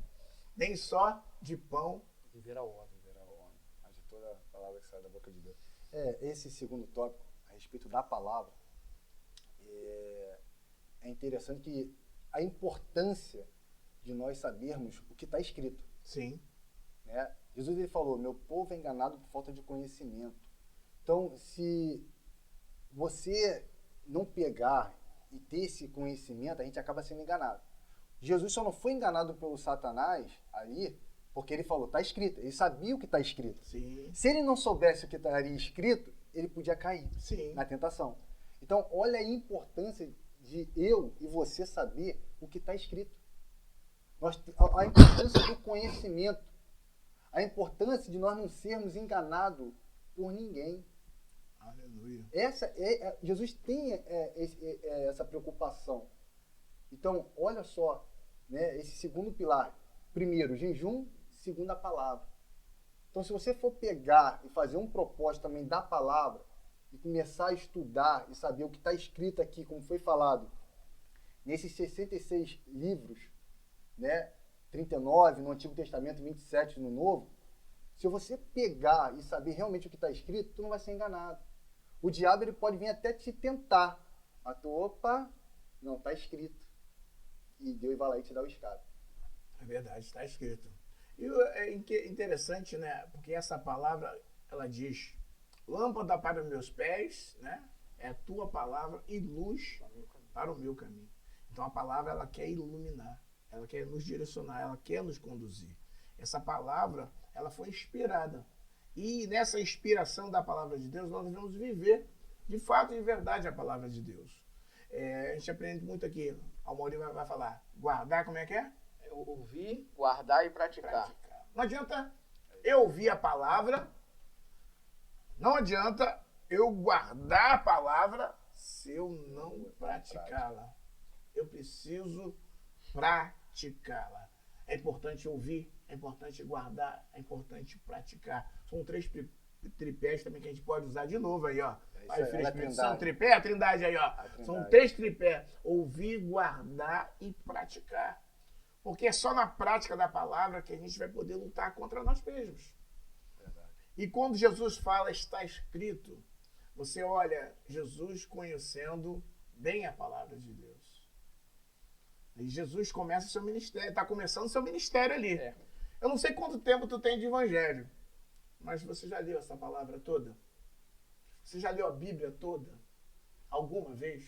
Nem só de pão Viver ao homem. Mas de toda a palavra que sai da boca de Deus. Esse segundo tópico, a respeito da palavra, é interessante que a importância de nós sabermos o que está escrito. Sim. Né? Jesus ele falou, meu povo é enganado por falta de conhecimento. Então, se você não pegar e ter esse conhecimento, a gente acaba sendo enganado. Jesus só não foi enganado pelo Satanás ali, porque ele falou, está escrito. Ele sabia o que está escrito. Sim. Se ele não soubesse o que estaria escrito, ele podia cair na tentação. Então, olha a importância de eu e você saber o que está escrito. A importância do conhecimento. A importância de nós não sermos enganados por ninguém. Aleluia. Jesus tem essa preocupação. Então, olha só, né, esse segundo pilar. Primeiro, jejum. Segundo, a palavra. Então, se você for pegar e fazer um propósito também da palavra e começar a estudar e saber o que está escrito aqui, como foi falado, nesses 66 livros, né, 39 no Antigo Testamento, 27 no Novo, se você pegar e saber realmente o que está escrito, tu não vai ser enganado. O diabo ele pode vir até te tentar. Mas tu, opa, não, está escrito. E Deus vai lá e te dá o escape. É verdade, está escrito. E é interessante, né? Porque essa palavra, ela diz, lâmpada para os meus pés, né? É a tua palavra e luz para o meu caminho. Então a palavra, ela quer iluminar, ela quer nos direcionar, ela quer nos conduzir. Essa palavra, ela foi inspirada. E nessa inspiração da palavra de Deus, nós devemos viver, de fato e de verdade, a palavra de Deus. a gente aprende muito aqui. A Mauri vai falar. Guardar, como é que é? Ouvir, guardar e praticar. Não adianta eu ouvir a palavra, não adianta eu guardar a palavra se eu não praticá-la. Eu preciso praticá-la. É importante ouvir, é importante guardar, é importante praticar. São 3 tripés também que a gente pode usar de novo aí, ó. Pai, Filho, Espírito Santo, tripé, a trindade aí, ó. São 3 tripés. Ouvir, guardar e praticar. Porque é só na prática da palavra que a gente vai poder lutar contra nós mesmos. Verdade. E quando Jesus fala, está escrito, você olha Jesus conhecendo bem a palavra de Deus. E Jesus começa o seu ministério, está começando o seu ministério ali. Eu não sei quanto tempo tu tem de evangelho, mas você já leu essa palavra toda? Você já leu a Bíblia toda? Alguma vez?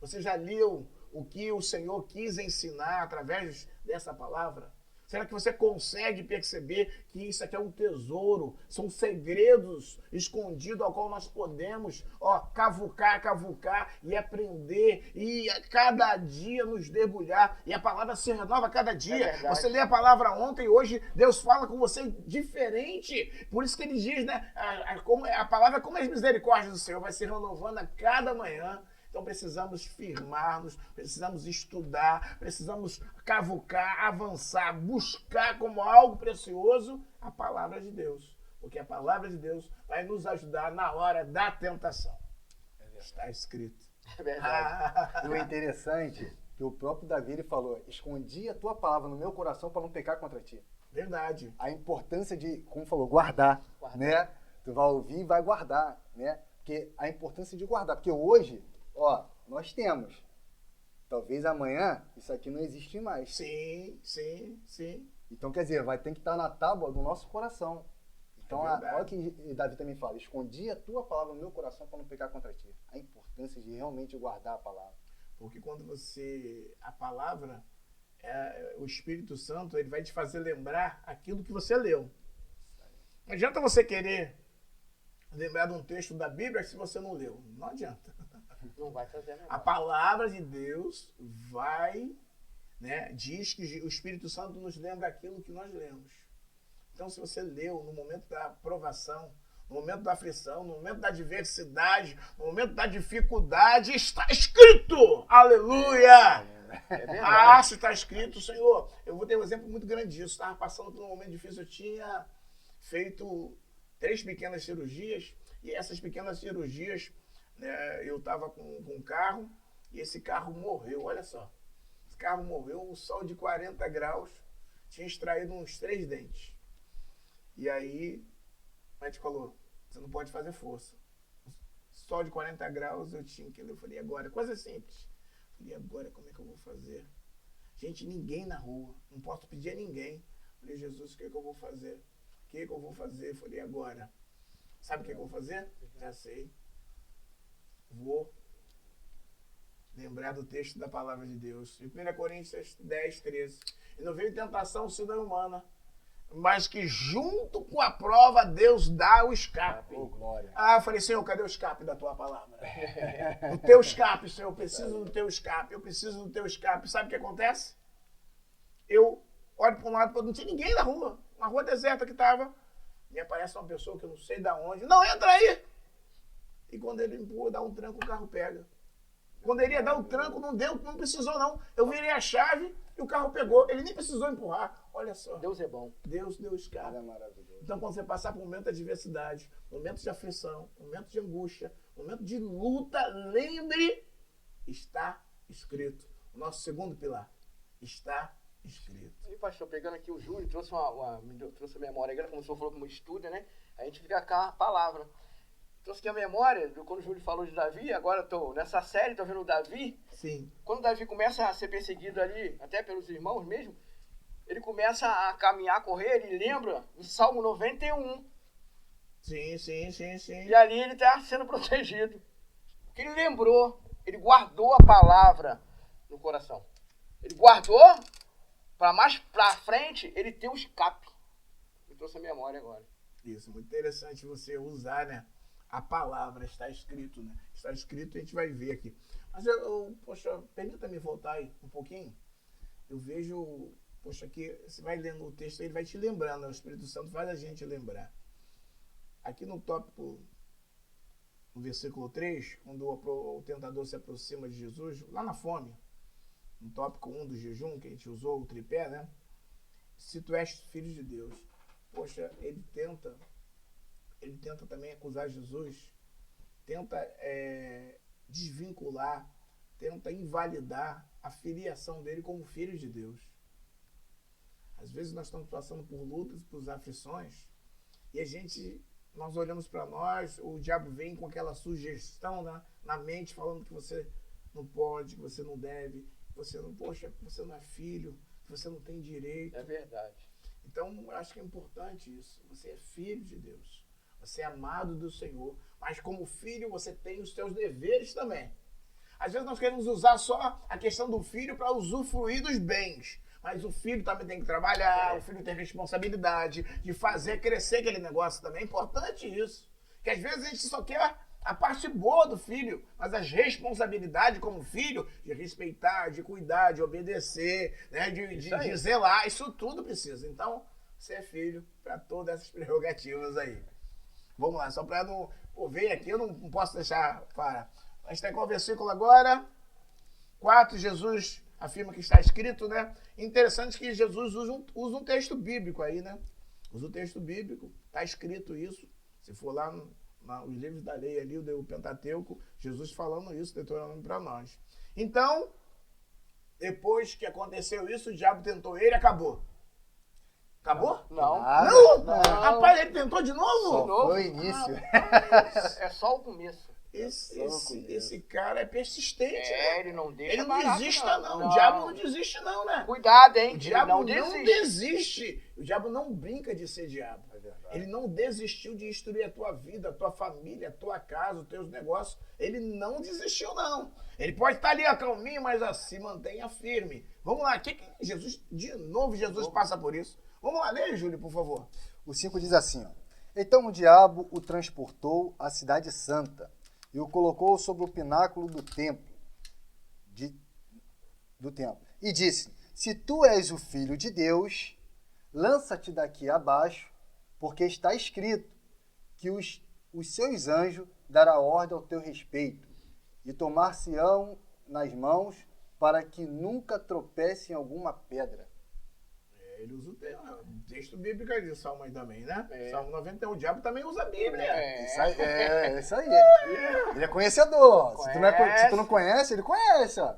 Você já leu o que o Senhor quis ensinar através dessa palavra? Será que você consegue perceber que isso aqui é um tesouro? São segredos escondidos ao qual nós podemos cavucar e aprender e a cada dia nos debulhar. E a palavra se renova a cada dia. Você lê a palavra ontem e hoje Deus fala com você diferente. Por isso que ele diz, né? A palavra é como as misericórdias do Senhor vai se renovando a cada manhã. Então precisamos firmar-nos, precisamos estudar, precisamos cavucar, avançar, buscar como algo precioso a palavra de Deus. Porque a palavra de Deus vai nos ajudar na hora da tentação. Está escrito. É verdade. E o interessante é que o próprio Davi ele falou, escondi a tua palavra no meu coração para não pecar contra ti. Verdade. A importância de, como falou, guardar, né? Tu vai ouvir e vai guardar, né? Porque a importância de guardar, porque hoje nós temos. Talvez amanhã isso aqui não existe mais. Sim. Então, quer dizer, vai ter que estar na tábua do nosso coração. Então, olha o que Davi também fala. Escondi a tua palavra no meu coração para não pecar contra ti. A importância de realmente guardar a palavra. Porque quando a palavra, o Espírito Santo, ele vai te fazer lembrar aquilo que você leu. Não adianta você querer lembrar de um texto da Bíblia se você não leu. Não adianta. Não vai fazer nada. A palavra de Deus diz que o Espírito Santo nos lembra aquilo que nós lemos. Então, se você leu no momento da provação, no momento da aflição, no momento da adversidade, no momento da dificuldade, está escrito! Aleluia! Se está escrito, Senhor. Eu vou ter um exemplo muito grande disso. Estava passando por um momento difícil. Eu tinha feito 3 pequenas cirurgias, e essas pequenas cirurgias, eu estava com um carro e esse carro morreu, olha só. Esse carro morreu, um sol de 40 graus, tinha extraído uns 3 dentes. E aí, o médico falou, você não pode fazer força. Sol de 40 graus, eu falei, agora? Coisa simples. Falei, agora como é que eu vou fazer? Gente, ninguém na rua, não posso pedir a ninguém. Falei, Jesus, o que é que eu vou fazer? O que é que eu vou fazer? Falei, agora. Sabe o que é que eu vou fazer? Já sei. Vou lembrar do texto da palavra de Deus. Em 1 Coríntios 10, 13. E não veio tentação sua humana, mas que junto com a prova Deus dá o escape. Glória. Eu falei, Senhor, cadê o escape da tua palavra? O teu escape, Senhor, eu preciso do teu escape. Eu preciso do teu escape. Sabe o que acontece? Eu olho para um lado, não tinha ninguém na rua. Uma rua deserta que estava. E aparece uma pessoa que eu não sei de onde. Não, entra aí! E quando ele empurra, dá um tranco, o carro pega. Quando ele ia dar o tranco, não precisou não. Eu virei a chave e o carro pegou. Ele nem precisou empurrar. Olha só. Deus é bom. Deus deu escape. É maravilhoso. Então, quando você passar por um momento de adversidade, momento de aflição, momento de angústia, momento de luta, lembre, está escrito. O nosso segundo pilar, está escrito. E pastor, pegando aqui o Júlio, trouxe trouxe a memória agora, como o senhor falou como estuda, né? A gente fica com a palavra. Trouxe aqui a memória, quando o Júlio falou de Davi, agora estou nessa série, estou vendo o Davi. Sim. Quando o Davi começa a ser perseguido ali, até pelos irmãos mesmo, ele começa a caminhar, a correr, ele lembra do Salmo 91. Sim. E ali ele está sendo protegido. Porque ele lembrou, ele guardou a palavra no coração. Ele guardou para mais para frente ele ter o escape. Eu trouxe a memória agora. Isso, muito interessante você usar, né? A palavra está escrito, né? Está escrito, a gente vai ver aqui. Mas poxa, permita-me voltar aí um pouquinho. Eu vejo, poxa, que você vai lendo o texto, ele vai te lembrando, o Espírito Santo faz a gente lembrar. Aqui no tópico, no versículo 3, quando o tentador se aproxima de Jesus, lá na fome, no tópico 1 do jejum, que a gente usou o tripé, né? Se tu és filho de Deus, poxa, ele tenta também acusar Jesus, tenta desvincular, tenta invalidar a filiação dele como filho de Deus. Às vezes nós estamos passando por lutas, por aflições, e nós olhamos para nós, o diabo vem com aquela sugestão na mente, falando que você não pode, que você não deve, que você não é filho, que você não tem direito. É verdade. Então, eu acho que é importante isso. Você é filho de Deus. Você é amado do Senhor. Mas como filho, você tem os seus deveres também. Às vezes nós queremos usar só a questão do filho para usufruir dos bens. Mas o filho também tem que trabalhar, o filho tem responsabilidade de fazer crescer aquele negócio também. É importante isso. Porque às vezes a gente só quer a parte boa do filho, mas as responsabilidades como filho, de respeitar, de cuidar, de obedecer, né, de zelar, isso tudo precisa. Então, você é filho para todas essas prerrogativas aí. Vamos lá, só para não... Pô, veio aqui, eu não posso deixar para... A gente tem qual versículo agora? 4, Jesus afirma que está escrito, né? Interessante que Jesus usa um texto bíblico aí, né? Usa um texto bíblico, está escrito isso. Se for lá os livros da lei ali, o Pentateuco, Jesus falando isso, Deuteronômio para nós. Então, depois que aconteceu isso, o diabo tentou ele e acabou. Acabou? Não. Não? Rapaz, ele tentou de novo? Só foi o início. É só o começo. Esse cara é persistente, né? Ele não deixa. Ele não desiste, não. O diabo não desiste, não, né? Cuidado, hein? O diabo não desiste. O diabo não brinca de ser diabo. Ele não desistiu de destruir a tua vida, a tua família, a tua casa, os teus negócios. Ele não desistiu, não. Ele pode estar ali calminho, mas assim, mantenha firme. Vamos lá, Jesus passa por isso. Vamos lá, lê, Júlio, por favor. O 5 diz assim, ó. Então o diabo o transportou à cidade santa e o colocou sobre o pináculo do templo. E disse, se tu és o filho de Deus, lança-te daqui abaixo, porque está escrito que os seus anjos dará ordem ao teu respeito e tomar-se-ão nas mãos para que nunca tropece em alguma pedra. Ele usa o texto bíblico de Salmo aí também, né? Salmo 91. O diabo também usa a Bíblia. Isso aí. Ele é conhecedor. Se tu não conhece, ele conhece, ó.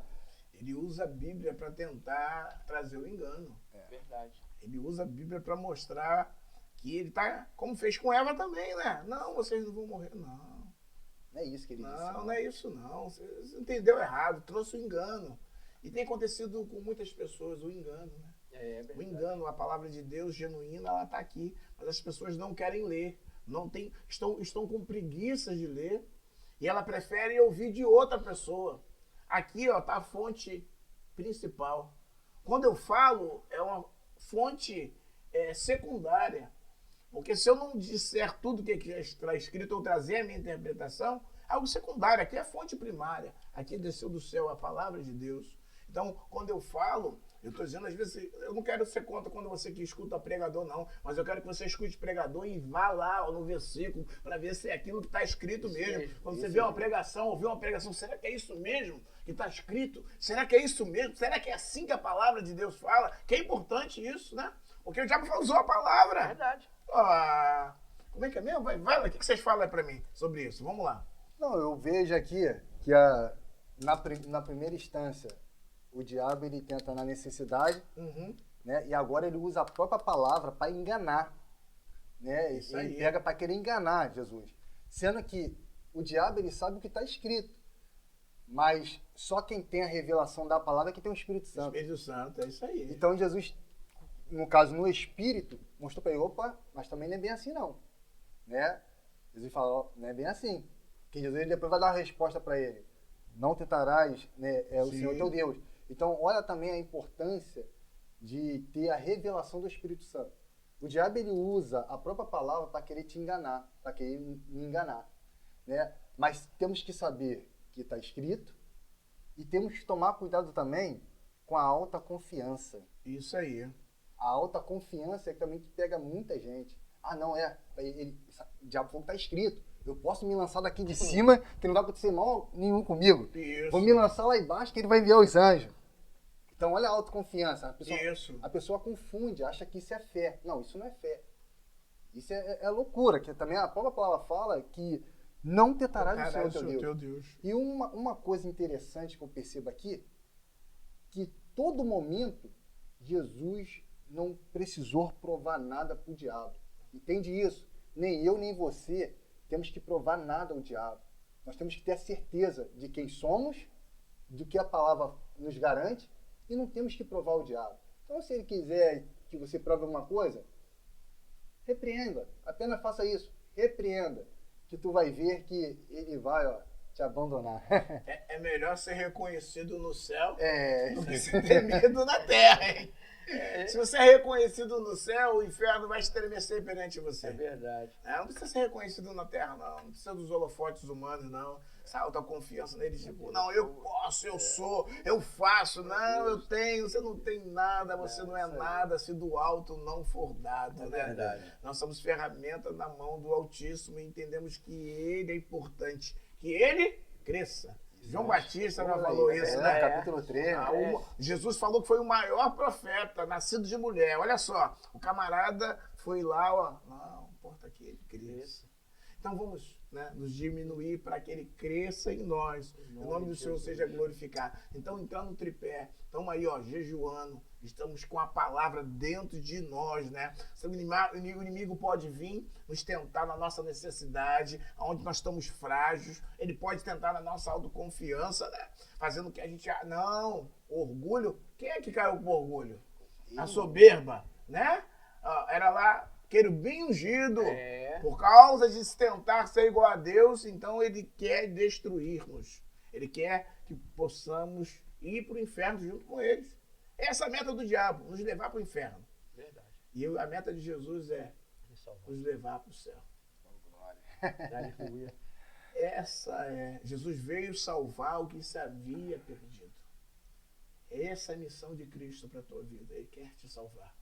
Ele usa a Bíblia para tentar trazer o engano. Verdade. Ele usa a Bíblia para mostrar que ele tá, como fez com Eva também, né? Não, vocês não vão morrer, não. Não é isso que ele disse. Não é isso, não. Você entendeu errado, trouxe o engano. E tem acontecido com muitas pessoas o engano, né? O engano, a palavra de Deus genuína, ela está aqui, mas as pessoas não querem ler, estão com preguiça de ler, e ela prefere ouvir de outra pessoa. Aqui está a fonte principal. Quando eu falo, é uma fonte secundária, porque se eu não disser tudo que está escrito ou trazer a minha interpretação, é algo secundário. Aqui é a fonte primária, aqui desceu do céu a palavra de Deus. Então, quando eu falo, eu estou dizendo, às vezes, eu não quero ser contra quando você que escuta pregador, não. Mas eu quero que você escute pregador e vá lá no versículo para ver se é aquilo que está escrito mesmo. Quando você vê uma pregação, ouvir uma pregação, será que é isso mesmo que está escrito? Será que é isso mesmo? Será que é assim que a palavra de Deus fala? Que é importante isso, né? Porque o diabo usou a palavra. É verdade. Como é que é mesmo? Vai lá, o que vocês falam para mim sobre isso? Vamos lá. Não, eu vejo aqui que na primeira instância, o diabo ele tenta na necessidade, né? E agora ele usa a própria palavra para enganar, né? Ele pega para querer enganar Jesus, sendo que o diabo ele sabe o que está escrito, mas só quem tem a revelação da palavra é que tem o Espírito Santo. Espírito Santo, é isso aí. Então Jesus, no caso no Espírito, mostrou para ele, opa, mas também não é bem assim não, né? Jesus fala, não é bem assim, que Jesus ele depois vai dar a resposta para ele, não tentarás, né, o Senhor teu Deus. Então, olha também a importância de ter a revelação do Espírito Santo. O diabo ele usa a própria palavra para querer te enganar, para querer me enganar, né? Mas temos que saber que está escrito, E temos que tomar cuidado também com a alta confiança. Isso aí. A alta confiança é que também pega muita gente. Ah, não, o diabo falou que tá escrito. Eu posso me lançar daqui de cima, que não vai acontecer mal nenhum comigo. Isso. Vou me lançar lá embaixo, que ele vai enviar os anjos. Então, olha a autoconfiança. A pessoa confunde, acha que isso é fé. Não, isso não é fé. Isso é loucura. Que também a própria palavra fala que não tentarás o Senhor teu Deus. E uma coisa interessante que eu percebo aqui, que todo momento Jesus não precisou provar nada para o diabo. Entende isso? Nem eu, nem você temos que provar nada ao diabo. Nós temos que ter a certeza de quem somos, do que a palavra nos garante, e não temos que provar ao diabo. Então, se ele quiser que você prove alguma coisa, repreenda. Apenas faça isso. Repreenda. Que tu vai ver que ele vai te abandonar. É melhor ser reconhecido no céu do que ser temido na terra, hein? Se você é reconhecido no céu, o inferno vai estremecer perante você. É verdade. Não precisa ser reconhecido na terra, não. Não precisa dos holofotes humanos, não. Essa alta confiança nele, tipo, não, eu posso, eu sou, eu faço. Não, eu tenho, você não tem nada, você não é nada se do alto não for dado, né? Verdade. Nós somos ferramentas na mão do Altíssimo e entendemos que ele é importante, que ele cresça. João Batista já falou isso, né? Capítulo 3. Jesus falou que foi o maior profeta, nascido de mulher. Olha só, o camarada foi lá, não importa que ele cresça. Então vamos nos diminuir para que ele cresça em nós. O nome do Senhor seja glorificado. Então, entrando no tripé, estamos aí, jejuando. Estamos com a palavra dentro de nós, né? O inimigo pode vir nos tentar na nossa necessidade, onde nós estamos frágeis. Ele pode tentar na nossa autoconfiança, né? Fazendo que a gente... Não, orgulho. Quem é que caiu com orgulho? A soberba, né? Era lá querubim ungido. Por causa de se tentar ser igual a Deus, então ele quer destruir-nos. Ele quer que possamos ir para o inferno junto com eles. Essa é a meta do diabo, nos levar para o inferno. Verdade. E a meta de Jesus é nos levar para o céu. Aleluia. Essa é. Jesus veio salvar o que se havia perdido. Essa é a missão de Cristo para a tua vida. Ele quer te salvar.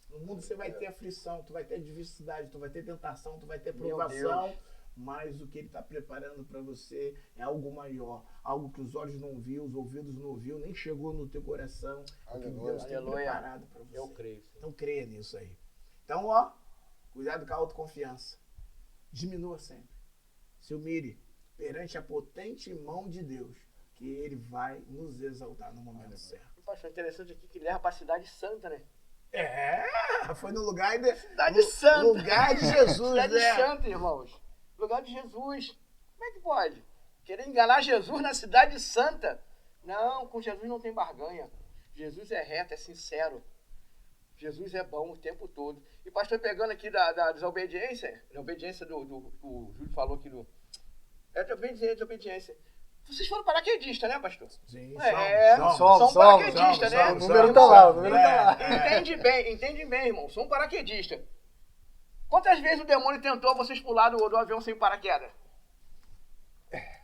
No mundo você vai ter aflição, tu vai ter adversidade, tu vai ter tentação, tu vai ter provação. Mas o que ele está preparando para você é algo maior, algo que os olhos não viu, os ouvidos não ouviu, nem chegou no teu coração. O que Deus tem preparado para você. Eu creio. Então creia nisso aí. Então, cuidado com a autoconfiança. Diminua sempre. Se humilhe perante a potente mão de Deus, que ele vai nos exaltar no momento certo. Pastor, interessante aqui que leva para a cidade santa, né? Foi no lugar de... Cidade santa. Lugar de Jesus, cidade santa, irmãos. Lugar de Jesus. Como é que pode? Querer enganar Jesus na cidade santa? Não, com Jesus não tem barganha. Jesus é reto, é sincero. Jesus é bom o tempo todo. E pastor, pegando aqui da desobediência, da obediência do Júlio falou aqui do... desobediência. Vocês foram paraquedistas, né, pastor? Sim, são paraquedistas, né? O número tá lá, Entende bem, irmão. São paraquedistas. Quantas vezes o demônio tentou vocês pular do avião sem paraquedas?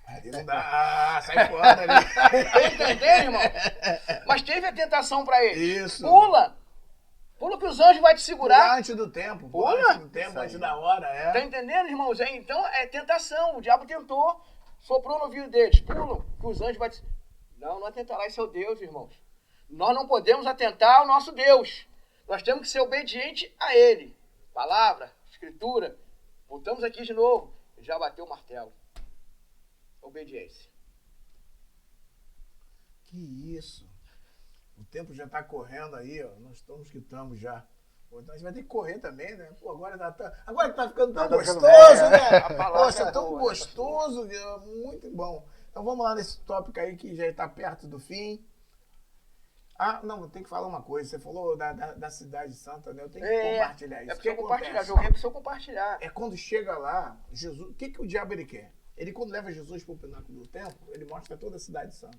Ali não dá, sai fora ali. Tá entendendo, irmão? Mas teve a tentação para ele. Isso. Pula que os anjos vão te segurar. Pula antes do tempo. Antes do tempo, antes da hora, Tá entendendo, irmãos? Então, é tentação. O diabo tentou, soprou no ouvido deles. Pulam, que os anjos vão te... Não atentarás seu Deus, irmãos. Nós não podemos atentar ao nosso Deus. Nós temos que ser obedientes a Ele. Palavra, Escritura. Voltamos aqui de novo. Já bateu o martelo. Obediência. Que isso. O tempo já está correndo aí, nós estamos que estamos já. Então a gente vai ter que correr também, né? Pô, agora que tá ficando tão gostoso, né? Poxa, tão gostoso, muito bom. Então vamos lá nesse tópico aí que já está perto do fim. Não, tem que falar uma coisa. Você falou da Cidade Santa, né? Eu tenho que compartilhar isso. É preciso compartilhar, joguei preciso compartilhar. É quando chega lá, Jesus, o que o diabo ele quer? Ele, quando leva Jesus para o pináculo do templo, ele mostra toda a Cidade Santa.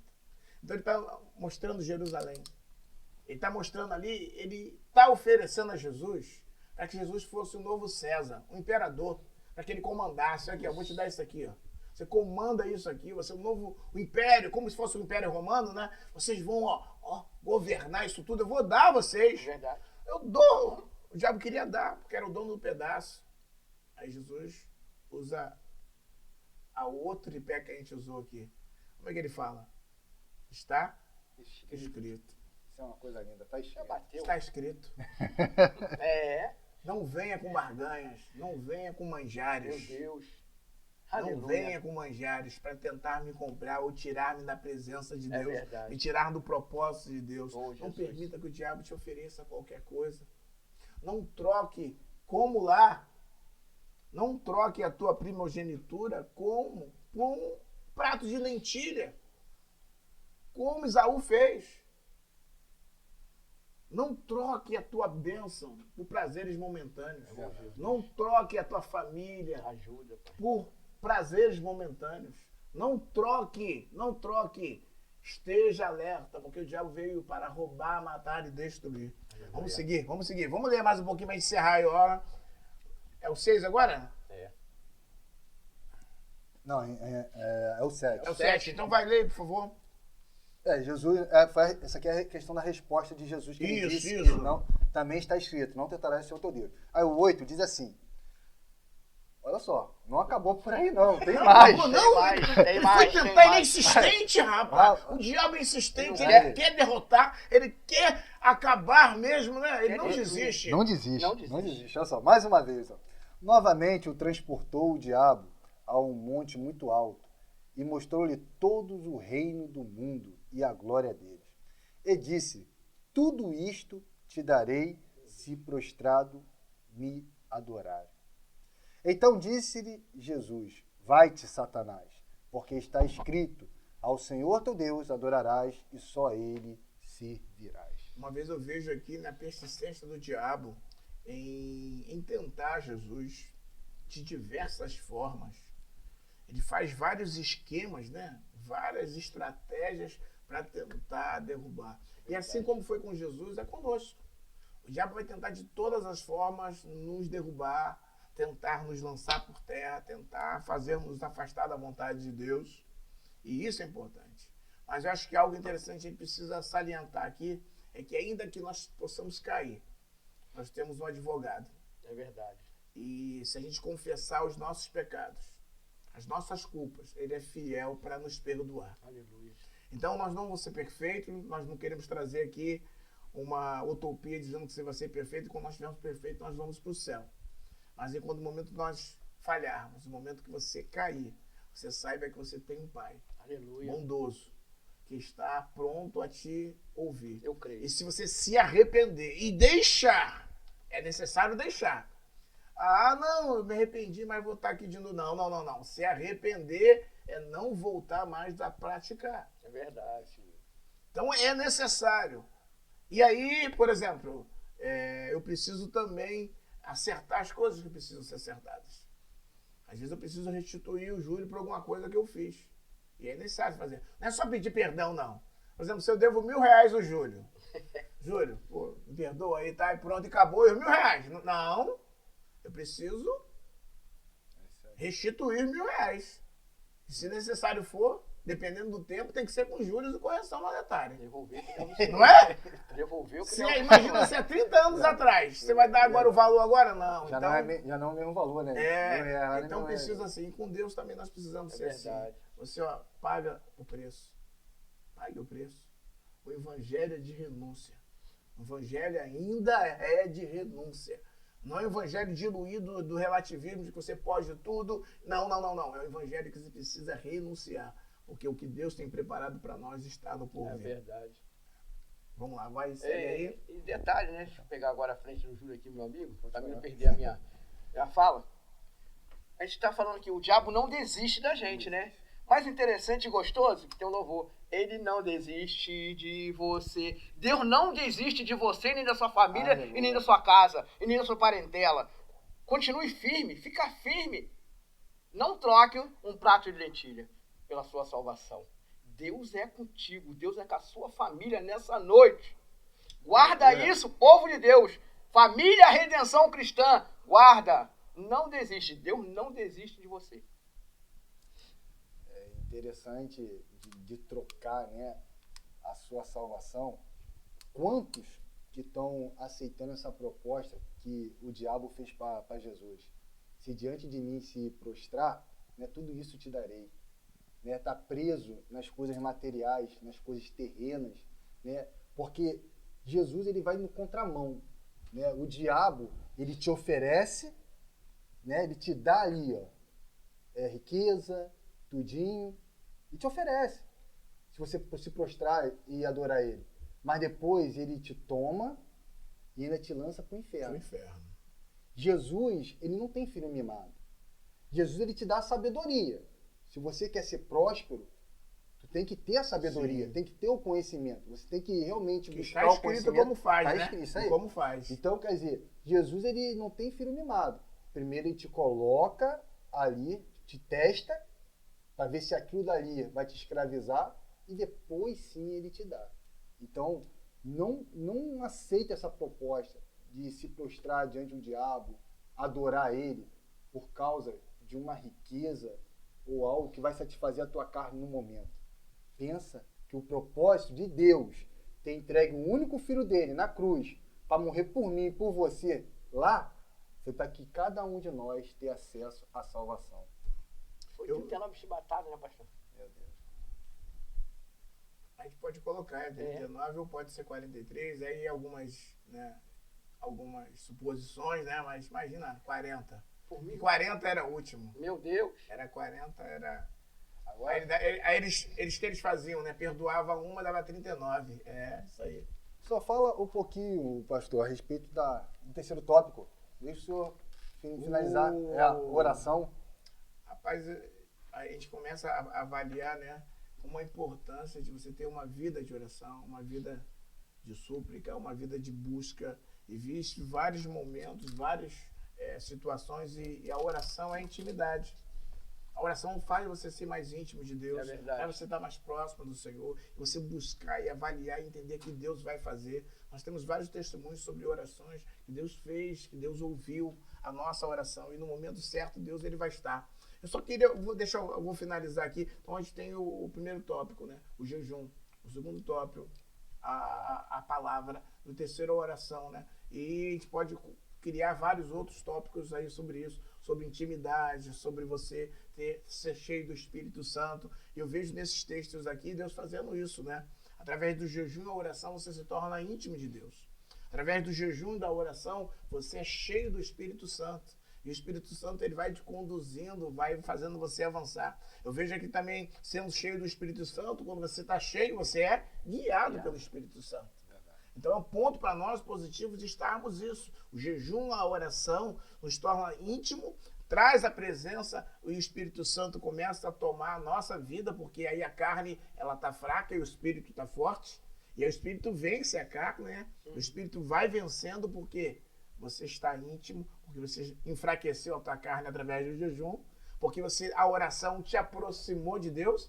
Então ele está mostrando Jerusalém. Ele está mostrando ali, ele está oferecendo a Jesus para que Jesus fosse o novo César, o imperador, para que ele comandasse. Aqui, eu vou te dar isso aqui, Você comanda isso aqui, você é o império, como se fosse o Império Romano, né? Vocês vão, governar isso tudo, eu vou dar a vocês. Verdade. Eu dou. O diabo queria dar, porque era o dono do pedaço. Aí Jesus usa a outro tripé que a gente usou aqui. Como é que ele fala? Está escrito. Isso é uma coisa linda, está escrito. Está escrito. Não venha com barganhas, não venha com manjares. Meu Deus. Não Aleluia. venha com manjares para tentar me comprar ou tirar-me da presença de Deus, verdade. me tirar do propósito de Deus. Bom, não Jesus. permita que o diabo te ofereça qualquer coisa. Não troque, como lá, não troque a tua primogenitura com um prato de lentilha, como Esaú fez. Não troque a tua bênção por prazeres momentâneos. Não troque a tua família por prazeres momentâneos. Não troque. Esteja alerta, porque o diabo veio para roubar, matar e destruir. Vamos seguir. Vamos ler mais um pouquinho para encerrar aí, ó. É o 6 agora? Não, é o 7. É o 7. Então vai ler, por favor. Jesus, essa aqui é a questão da resposta de Jesus, que ele disse Isso. que não, também está escrito, não tentarás ser o teu Deus. Aí o 8 diz assim, olha só, não acabou por aí não, tem mais. Ele foi tentar, ele é insistente, rapaz. O diabo é insistente, ele quer derrotar, ele quer acabar mesmo, né? Ele não desiste. Não desiste. Olha só, mais uma vez. Novamente o transportou o diabo a um monte muito alto e mostrou-lhe todos o reino do mundo e a glória deles. E disse, tudo isto te darei se prostrado me adorares. Então disse-lhe Jesus, vai-te, Satanás, porque está escrito, ao Senhor teu Deus adorarás e só a ele servirás. Uma vez eu vejo aqui na persistência do diabo em tentar Jesus de diversas formas. Ele faz vários esquemas, né? Várias estratégias para tentar derrubar. E assim como foi com Jesus, é conosco. O diabo vai tentar de todas as formas nos derrubar, tentar nos lançar por terra, tentar fazer-nos afastar da vontade de Deus. E isso é importante. Mas eu acho que algo interessante que a gente precisa salientar aqui é que ainda que nós possamos cair, nós temos um advogado. É verdade. E se a gente confessar os nossos pecados, as nossas culpas, ele é fiel para nos perdoar. Aleluia. Então nós não vamos ser perfeitos, nós não queremos trazer aqui uma utopia dizendo que você vai ser perfeito e quando nós estivermos perfeitos nós vamos para o céu. Mas enquanto o momento que nós falharmos, o momento que você cair, você saiba que você tem um Pai. Aleluia. Bondoso, que está pronto a te ouvir. Eu creio. E se você se arrepender e deixar, é necessário deixar. Ah, não, eu me arrependi, mas vou estar aqui de novo. Não. Se arrepender é não voltar mais a praticar. É verdade. Então é necessário. E aí, por exemplo, eu preciso também acertar as coisas que precisam ser acertadas. Às vezes eu preciso restituir o Júlio por alguma coisa que eu fiz. E é necessário fazer. Não é só pedir perdão, não. Por exemplo, se eu devo R$1.000 ao Júlio. Júlio, pô, me perdoa aí, tá? E pronto, e acabou. E os R$1.000. Não. Eu preciso restituir R$1.000. E se necessário for, dependendo do tempo, tem que ser com juros e correção monetária. Devolver. Não é? Devolver o que imagina se há 30 anos atrás. Você vai dar agora o valor agora? Não. Já não é o mesmo valor, né? Então precisa assim. Com Deus também nós precisamos ser verdade. assim. Você paga o preço. Pague o preço. O evangelho é de renúncia. O evangelho ainda é de renúncia. Não é o evangelho diluído do relativismo de que você pode tudo. Não. É o evangelho que você precisa renunciar. Porque o que Deus tem preparado para nós está no porvir. É verdade. Vamos lá, vai, segue aí. E detalhe, né? Deixa eu pegar agora a frente do Júlio aqui, meu amigo, para mim não perder a minha fala. A gente está falando que o diabo não desiste da gente, né? Mais interessante e gostoso, que tem um louvor. Ele não desiste de você. Deus não desiste de você, nem da sua família, e nem da sua casa, e nem da sua parentela. Continue firme, fica firme. Não troque um prato de lentilha pela sua salvação. Deus é contigo, Deus é com a sua família nessa noite. Guarda isso, povo de Deus. Família Redenção Cristã, guarda. Não desiste, Deus não desiste de você. interessante de trocar, né, a sua salvação. Quantos que estão aceitando essa proposta que o diabo fez para Jesus? Se diante de mim se prostrar, né, tudo isso te darei. Né, tá preso nas coisas materiais, nas coisas terrenas, né, porque Jesus ele vai no contramão. Né, o diabo ele te oferece, né, ele te dá ali, ó, riqueza, tudinho, e te oferece, se você se prostrar e adorar ele. Mas depois ele te toma e ainda te lança para o inferno. Jesus, ele não tem filho mimado. Jesus, ele te dá a sabedoria. Se você quer ser próspero, tu tem que ter a sabedoria, Sim. tem que ter o conhecimento. Você tem que realmente buscar o conhecimento. Como faz, tá né? Escrito, isso aí. Como faz. Então, quer dizer, Jesus, ele não tem filho mimado. Primeiro ele te coloca ali, te testa, para ver se aquilo dali vai te escravizar, e depois sim ele te dá. Então, não aceita essa proposta de se prostrar diante do diabo, adorar ele por causa de uma riqueza ou algo que vai satisfazer a tua carne no momento. Pensa que o propósito de Deus ter entregue o único filho dele na cruz para morrer por mim e por você lá, foi para que cada um de nós tenha acesso à salvação. Foi 39 chibatadas, né, pastor? Meu Deus. A gente pode colocar, é 39 ou pode ser 43, aí algumas, né, algumas suposições, né, mas imagina, 40. Por mim, 40 era o último. Meu Deus. Era 40, era... Agora, aí eles faziam, né, perdoava uma, dava 39. É, isso aí. Só fala um pouquinho, pastor, a respeito do terceiro tópico. Deixa o senhor finalizar a oração. Rapaz, a gente começa a avaliar, né, uma importância de você ter uma vida de oração, uma vida de súplica, uma vida de busca. E visto vários momentos, várias situações, e a oração é intimidade. A oração faz você ser mais íntimo de Deus, faz você estar mais próximo do Senhor, você buscar e avaliar e entender o que Deus vai fazer. Nós temos vários testemunhos sobre orações que Deus fez, que Deus ouviu a nossa oração, e no momento certo Deus ele vai estar. Eu só queria, eu vou finalizar aqui. Então a gente tem o primeiro tópico, né? O jejum. O segundo tópico, a palavra. O terceiro, a oração, né? E a gente pode criar vários outros tópicos aí sobre isso, sobre intimidade, sobre você ser cheio do Espírito Santo. E eu vejo nesses textos aqui Deus fazendo isso, né? Através do jejum e a oração você se torna íntimo de Deus. Através do jejum e da oração você é cheio do Espírito Santo. E o Espírito Santo ele vai te conduzindo, vai fazendo você avançar. Eu vejo aqui também, sendo cheio do Espírito Santo, quando você está cheio, você é guiado pelo Espírito Santo. Então é um ponto para nós positivo de estarmos isso. O jejum, a oração nos torna íntimo, traz a presença, e o Espírito Santo começa a tomar a nossa vida, porque aí a carne ela está fraca e o Espírito está forte. E aí o Espírito vence a carne, né? O Espírito vai vencendo porque você está íntimo, porque você enfraqueceu a tua carne através do jejum, porque a oração te aproximou de Deus,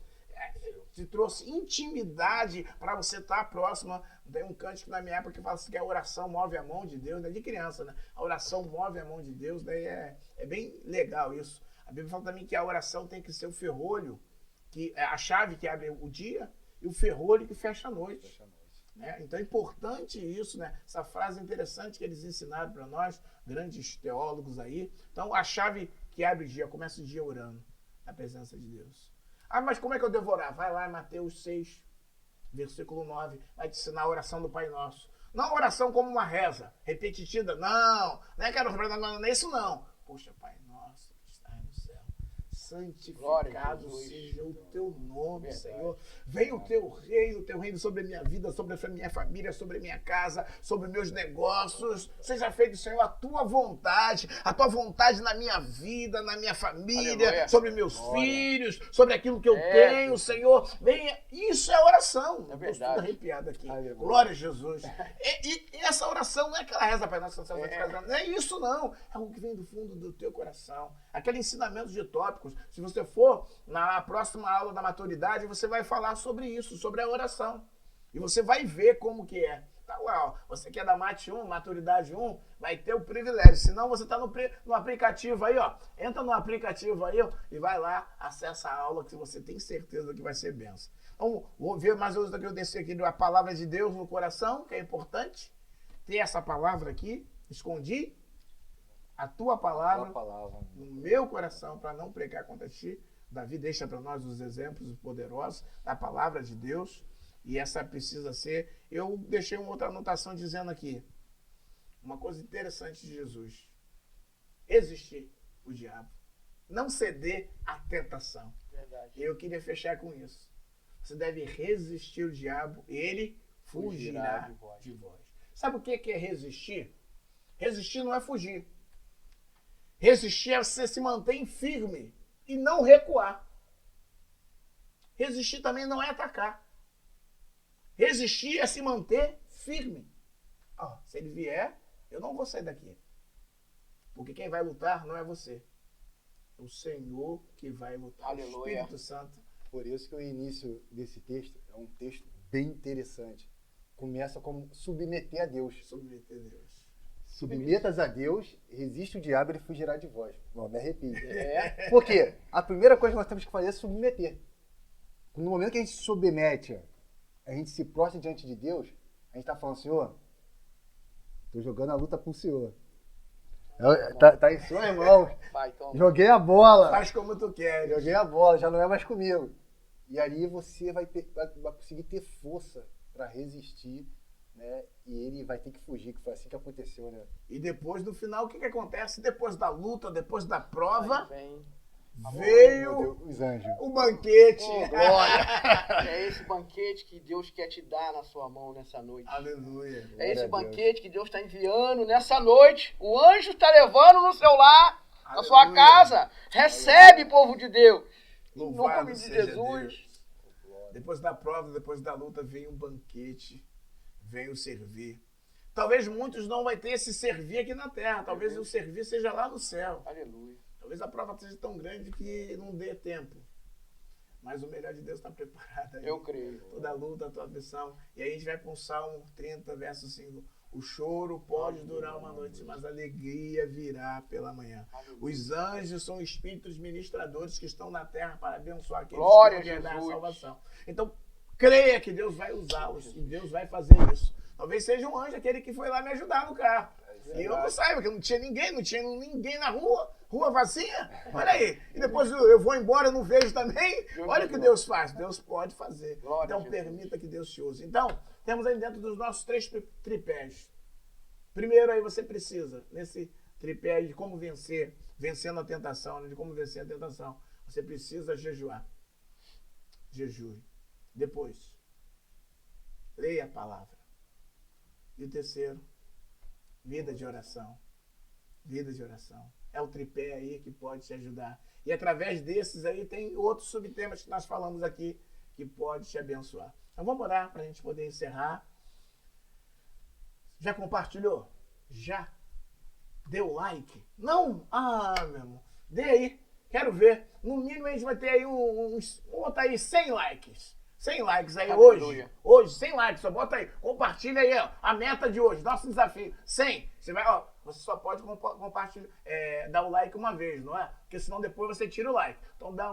te trouxe intimidade para você estar próxima. Tem um cântico na minha época que fala assim, que a oração move a mão de Deus, né? De criança, né? A oração move a mão de Deus, daí é bem legal isso. A Bíblia fala também que a oração tem que ser o ferrolho, que é a chave que abre o dia, e o ferrolho que fecha a noite. Né? Então é importante isso, né? Essa frase interessante que eles ensinaram para nós, grandes teólogos aí. Então a chave que abre o dia, começa o dia orando na presença de Deus. Ah, mas como é que eu devo orar? Vai lá em Mateus 6, versículo 9, vai te ensinar a oração do Pai Nosso. Não a oração como uma reza, repetitiva, não é que não é isso não. Poxa, Pai Nosso, que estás no céu, santificado seja o teu nome, Senhor. Venha o teu reino sobre a minha vida, sobre a minha família, sobre a minha casa, sobre meus negócios. Seja feito, Senhor, a tua vontade na minha vida, na minha família, Aleluia. Sobre meus filhos, sobre aquilo que eu tenho, Senhor. Venha, isso é oração. É verdade. Estou tudo arrepiado aqui. Aleluia. Glória a Jesus. E essa oração não é aquela reza para nossa não é isso não. É algo que vem do fundo do teu coração. Aquele ensinamento de tópicos. Se você for na próxima aula da maturidade, você vai falar sobre isso, sobre a oração. E você vai ver como que é. tá lá, ó. Você que é da Mate 1, Maturidade 1, vai ter o privilégio. Senão você tá no aplicativo aí, ó. Entra no aplicativo aí, ó, e vai lá, acessa a aula que você tem certeza que vai ser benção. Então, vou ver mais ou menos que eu desci aqui a palavra de Deus no coração, que é importante. Ter essa palavra aqui, escondi a tua palavra no meu coração para não pregar contra ti. Davi deixa para nós os exemplos poderosos da palavra de Deus. E essa precisa ser... Eu deixei uma outra anotação dizendo aqui. Uma coisa interessante de Jesus. Resistir o diabo. Não ceder à tentação. Verdade. E eu queria fechar com isso. Você deve resistir o diabo e ele fugirá de vós. Sabe o que é resistir? Resistir não é fugir. Resistir é você se manter firme e não recuar. Resistir também não é atacar. Resistir é se manter firme. Se ele vier, eu não vou sair daqui. Porque quem vai lutar não é você. É o Senhor que vai lutar. Aleluia. O Espírito Santo. Por isso que o início desse texto é um texto bem interessante. Começa como submeter a Deus. Submeter a Deus. Submetas a Deus, resiste o diabo, ele fugirá de vós. Não, me arrepio. Por quê? A primeira coisa que nós temos que fazer é submeter. No momento que a gente se submete, a gente se prostra diante de Deus, a gente está falando, Senhor, estou jogando a luta pro Senhor. Tá em suas mãos. Joguei a bola. Faz como tu quer. Joguei a bola, já não é mais comigo. E aí você vai conseguir ter força para resistir, né? E ele vai ter que fugir, que foi assim que aconteceu, né? E depois, no final, o que acontece? Depois da luta, depois da prova, veio os anjos. O banquete. Oh, glória! É esse banquete que Deus quer te dar na sua mão nessa noite. Aleluia. É esse banquete que Deus está enviando nessa noite. O anjo está levando no seu lar, na sua casa. Recebe, povo de Deus. Em nome de Jesus. Depois da prova, depois da luta, vem um banquete. Vem o servir. Talvez muitos não vai ter esse servir aqui na terra. Talvez o servir seja lá no céu. Aleluia. Talvez a prova seja tão grande que não dê tempo. Mas o melhor de Deus está preparado aí. Eu creio. Toda a luta, toda a aflição. E aí a gente vai para o Salmo 30, verso 5. O choro pode durar uma noite, mas a alegria virá pela manhã. Os anjos são espíritos ministradores que estão na terra para abençoar aqueles que querem dar a salvação. Então, creia que Deus vai usá-los e Deus vai fazer isso. Talvez seja um anjo aquele que foi lá me ajudar no carro. E eu não saiba, porque não tinha ninguém na rua vazia. Olha aí. E depois eu vou embora, não vejo também. Olha o que Deus faz. Deus pode fazer. Então permita que Deus te use. Então, temos aí dentro dos nossos 3 tripés. Primeiro aí você precisa, nesse tripé de como vencer, vencendo a tentação, de como vencer a tentação, você precisa jejuar. Jejue. Depois, leia a palavra. E o terceiro, vida de oração. Vida de oração. É o tripé aí que pode te ajudar. E através desses aí tem outros subtemas que nós falamos aqui que pode te abençoar. Então vamos orar para a gente poder encerrar. Já compartilhou? Já? Deu like? Não? Meu irmão. Dê aí. Quero ver. No mínimo a gente vai ter aí vamos botar aí 100 likes. 100 likes aí hoje. Hoje, 100 likes. Só bota aí. Compartilha aí, ó. A meta de hoje. Nosso desafio. 100. Você vai, ó. Você só pode compartilhar, dar o like uma vez, não é? Porque senão depois você tira o like. Então dá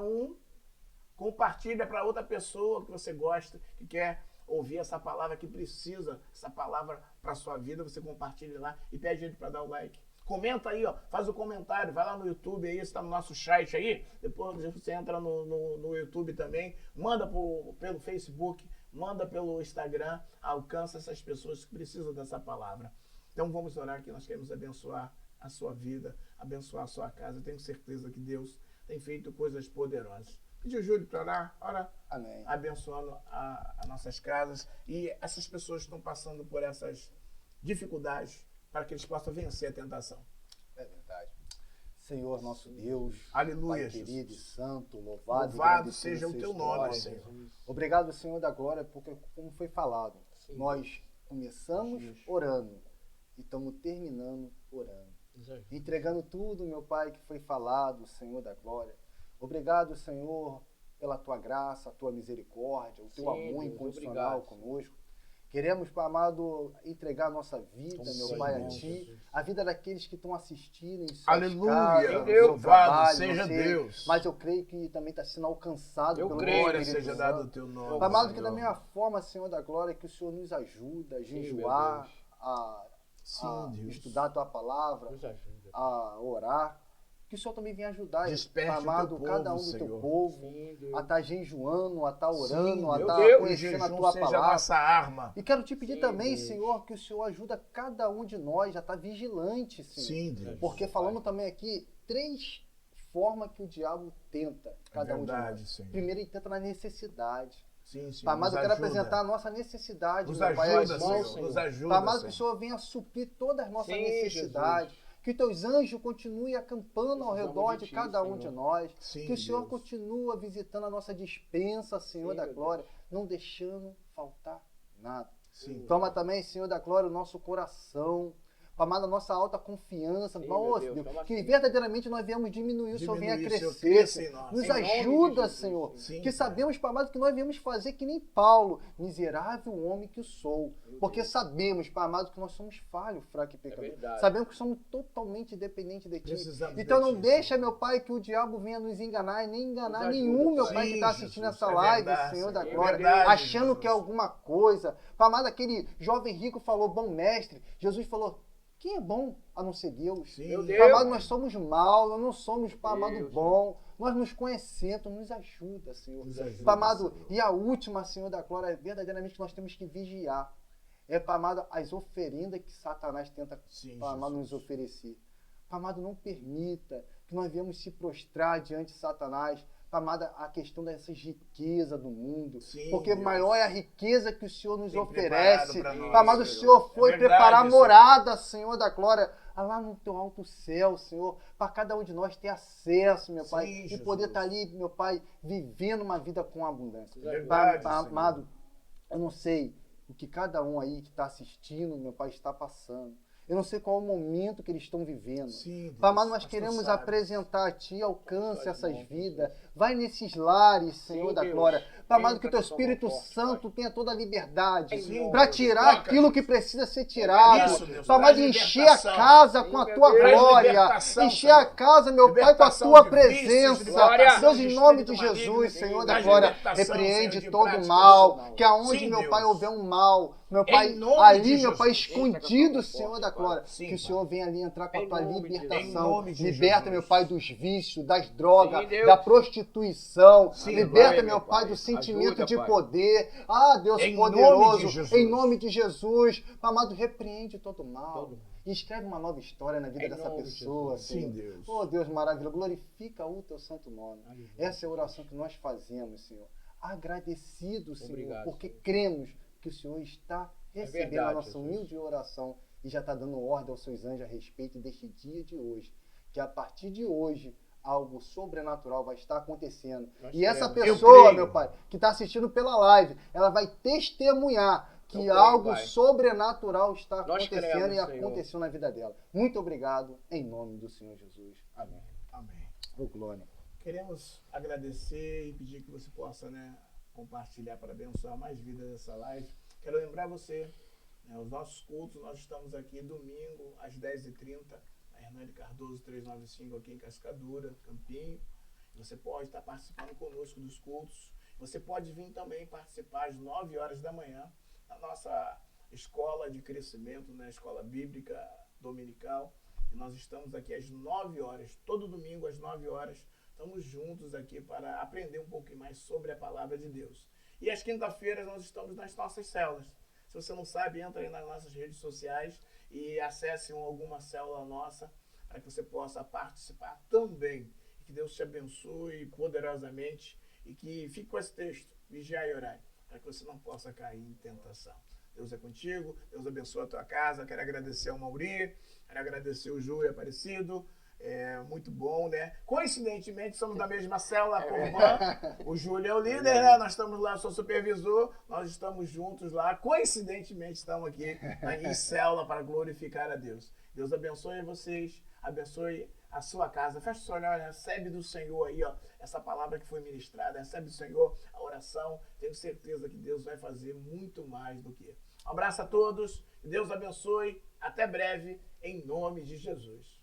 compartilha para outra pessoa que você gosta, que quer ouvir essa palavra, que precisa essa palavra para sua vida. Você compartilha lá e pede ele para dar o like. Comenta aí, ó, faz o comentário, vai lá no YouTube aí, está no nosso chat aí, depois você entra no YouTube também, manda pelo Facebook, manda pelo Instagram, alcança essas pessoas que precisam dessa palavra. Então vamos orar que nós queremos abençoar a sua vida, abençoar a sua casa. Eu tenho certeza que Deus tem feito coisas poderosas. Pediu o Júlio para orar, ora, amém. Abençoando as nossas casas e essas pessoas que estão passando por essas dificuldades, para que eles possam vencer a tentação. É verdade. Senhor nosso Deus, aleluia, Pai querido e santo, louvado seja o teu nome, Senhor. Obrigado, Senhor, da glória, porque como foi falado, sim, nós começamos orando e estamos terminando orando. Entregando tudo, meu Pai, que foi falado, Senhor da glória. Obrigado, Senhor, pela tua graça, a tua misericórdia, o teu amor incondicional conosco. Queremos, Pai amado, entregar a nossa vida, meu Sim, Pai, a Deus. Ti. A vida daqueles que estão assistindo em suas Aleluia. casas, no Deus. seu Louvado trabalho, seja não sei. Deus. Mas eu creio que também está sendo alcançado Eu pelo creio. Glória Espírito seja Santo. dado o teu nome, Pai amado, que Senhor. da mesma forma, Senhor da glória, que o Senhor nos ajuda a meu jejuar, Deus. a Sim, Deus. estudar a Tua palavra, Nos ajuda. a orar. Que o Senhor também venha ajudar, Desperte Pai o teu amado, povo, cada um do Teu Senhor. povo, Sim, Deus. a estar jejuando, a estar Sim, orando, a meu estar Deus. O conhecendo a jejum Tua seja a palavra. nossa arma. E quero te pedir Sim, também, Deus. Senhor, que o Senhor ajuda cada um de nós a estar vigilante, Senhor. Sim, Deus. Porque falamos também aqui 3 formas que o diabo tenta cada um de verdade, nós. Senhor. Primeiro, ele tenta na necessidade. Sim, Senhor. Pai amado, eu nos quero ajuda. apresentar a nossa necessidade, Nos meu Pai, ajuda, às mãos, Senhor. Nos ajuda, Pai amado, que Senhor. o Senhor venha suprir todas as nossas Sim, necessidades. Que os teus anjos continuem acampando ao Precisamos redor de de ti, cada um Senhor. de nós. Sim, Que o Senhor Deus. continue visitando a nossa despensa, Senhor Sim, da meu glória, não deixando faltar nada. Sim. Toma também, Senhor da glória, o nosso coração. Amado, a nossa alta confiança. Sim, Nossa, meu Deus, Deus, toma que sim. verdadeiramente nós viemos diminuir, o Senhor venha Diminuir, Senhor, crescer. cresça em Senhor. nós. Nos Em nome de ajuda, Jesus. Senhor. Sim, Que Pai. sabemos, Pai amado, que nós viemos fazer que nem Paulo, miserável homem que eu sou. Porque sabemos, Pai amado, que nós somos falhos, fracos e pecadores. verdade. Sabemos que somos totalmente dependentes de Ti. Precisamos Então de não Ti, deixa, Senhor. meu Pai, que o diabo venha nos enganar e nem enganar Nos ajuda, nenhum, meu Pai. Pai, que Sim, está assistindo Jesus, essa é live, verdade, Senhor da Senhor. glória, É verdade, achando Jesus. que é alguma coisa. Pai amado, aquele jovem rico falou, bom mestre. Jesus falou, quem é bom a não ser Deus? Sim. Meu Pai Deus. amado, nós somos mal, nós não somos, Pai amado, Deus. bom. Nós nos conhecemos, nos ajuda, Senhor. Nos ajuda, Pai amado, Senhor. e a última, Senhor da glória, é verdadeiramente que nós temos que vigiar. É, Pai amado, as oferendas que Satanás tenta, Sim, Pai amado, nos Jesus. oferecer. Pai amado, não permita que nós venhamos se prostrar diante de Satanás. Pai amado, a questão dessas riquezas do mundo. Sim, Porque Deus. maior é a riqueza que o Senhor nos Tem oferece. preparado pra nós, Pai amado, o Senhor. Senhor foi É verdade, preparar Senhor. morada, Senhor da glória, lá no teu alto céu, Senhor, para cada um de nós ter acesso, meu Pai, Sim, e poder Jesus. estar ali, meu Pai, vivendo uma vida com abundância. Verdade, Pai Senhor. amado, eu não sei o que cada um aí que está assistindo, meu Pai, está passando. Eu não sei qual é o momento que eles estão vivendo. Sim, Deus. Pai amado, nós Mas tu queremos sabes. apresentar a Ti, alcance Tuas essas mãos, vidas. Vai nesses lares, Senhor Sim, da Deus. glória. Pai amado, Entra que o Teu com tua Espírito mão forte, Santo tenha toda a liberdade Sim, para Deus. tirar Toca, aquilo que Jesus. precisa ser tirado. Isso, Deus. Pai amado, Traz encher a libertação. casa Sim, com a meu Tua Deus. Traz glória. libertação, Encher a Senhor. casa, meu Pai, com a Libertação Tua de vícios, presença. libertação Deus, de em nome de espírito Jesus, maligno. Senhor Sim, da traz glória, libertação, repreende Senhor, de todo práticas mal. mal. Que aonde, Sim, meu Pai, Deus. houver um mal, meu Pai, Em nome ali, de meu Pai, Jesus. escondido, Entra Senhor com da tua glória, Sim, que o Pai. Senhor venha ali entrar com a Em Tua nome de Jesus. Em libertação. nome de Liberta, Jesus. meu Pai, dos vícios, das drogas, Sim, Deus. da prostituição. Sim, Liberta, Pai, meu meu Pai, Pai. do sentimento Ajuda, de Pai. poder. Ah, Deus Em poderoso, nome de Jesus. em nome de Jesus. Pai amado, repreende todo mal. Todo mal. E escreve uma nova história na vida Em dessa nome de pessoa, Jesus. Senhor. Sim, Deus. Oh, Deus maravilhoso, glorifica o Teu santo nome. Aleluia. Essa é a oração que nós fazemos, Senhor. Agradecido, Senhor, Obrigado, porque Senhor. cremos que o Senhor está recebendo verdade, a nossa Jesus. humilde oração e já está dando ordem aos seus anjos a respeito deste dia de hoje. Que a partir de hoje, algo sobrenatural vai estar acontecendo. Nós E essa cremos. Eu pessoa, creio. meu Pai, que está assistindo pela live, ela vai testemunhar que Eu creio, algo Pai. sobrenatural está Nós acontecendo cremos, e Senhor. aconteceu na vida dela. Muito obrigado, em nome do Senhor Jesus. Amém. Amém. Oh, glória. Queremos agradecer e pedir que você possa, compartilhar para abençoar mais vidas dessa live. Quero lembrar você, os nossos cultos, nós estamos aqui domingo às 10h30, na Hernani Cardoso 395, aqui em Cascadura, Campinho. Você pode estar participando conosco dos cultos. Você pode vir também participar às 9 horas da manhã na nossa escola de crescimento, na escola bíblica dominical. E nós estamos aqui às 9 horas, todo domingo às 9 horas. Estamos juntos aqui para aprender um pouquinho mais sobre a palavra de Deus. E às quinta-feiras nós estamos nas nossas células. Se você não sabe, entra aí nas nossas redes sociais e acesse alguma célula nossa para que você possa participar também. E que Deus te abençoe poderosamente e que fique com esse texto, vigiai e orai, para que você não possa cair em tentação. Deus é contigo, Deus abençoe a tua casa. Quero agradecer ao Mauri, quero agradecer o Júlio Aparecido. É muito bom, né? Coincidentemente, somos da mesma célula, o Júlio é o líder, né? Nós estamos lá, eu sou supervisor, nós estamos juntos lá. Coincidentemente, estamos aqui em célula para glorificar a Deus. Deus abençoe vocês, abençoe a sua casa. Fecha o seu olhar, recebe do Senhor aí, essa palavra que foi ministrada, recebe do Senhor a oração. Tenho certeza que Deus vai fazer muito mais do que Um abraço a todos. Deus abençoe. Até breve, em nome de Jesus.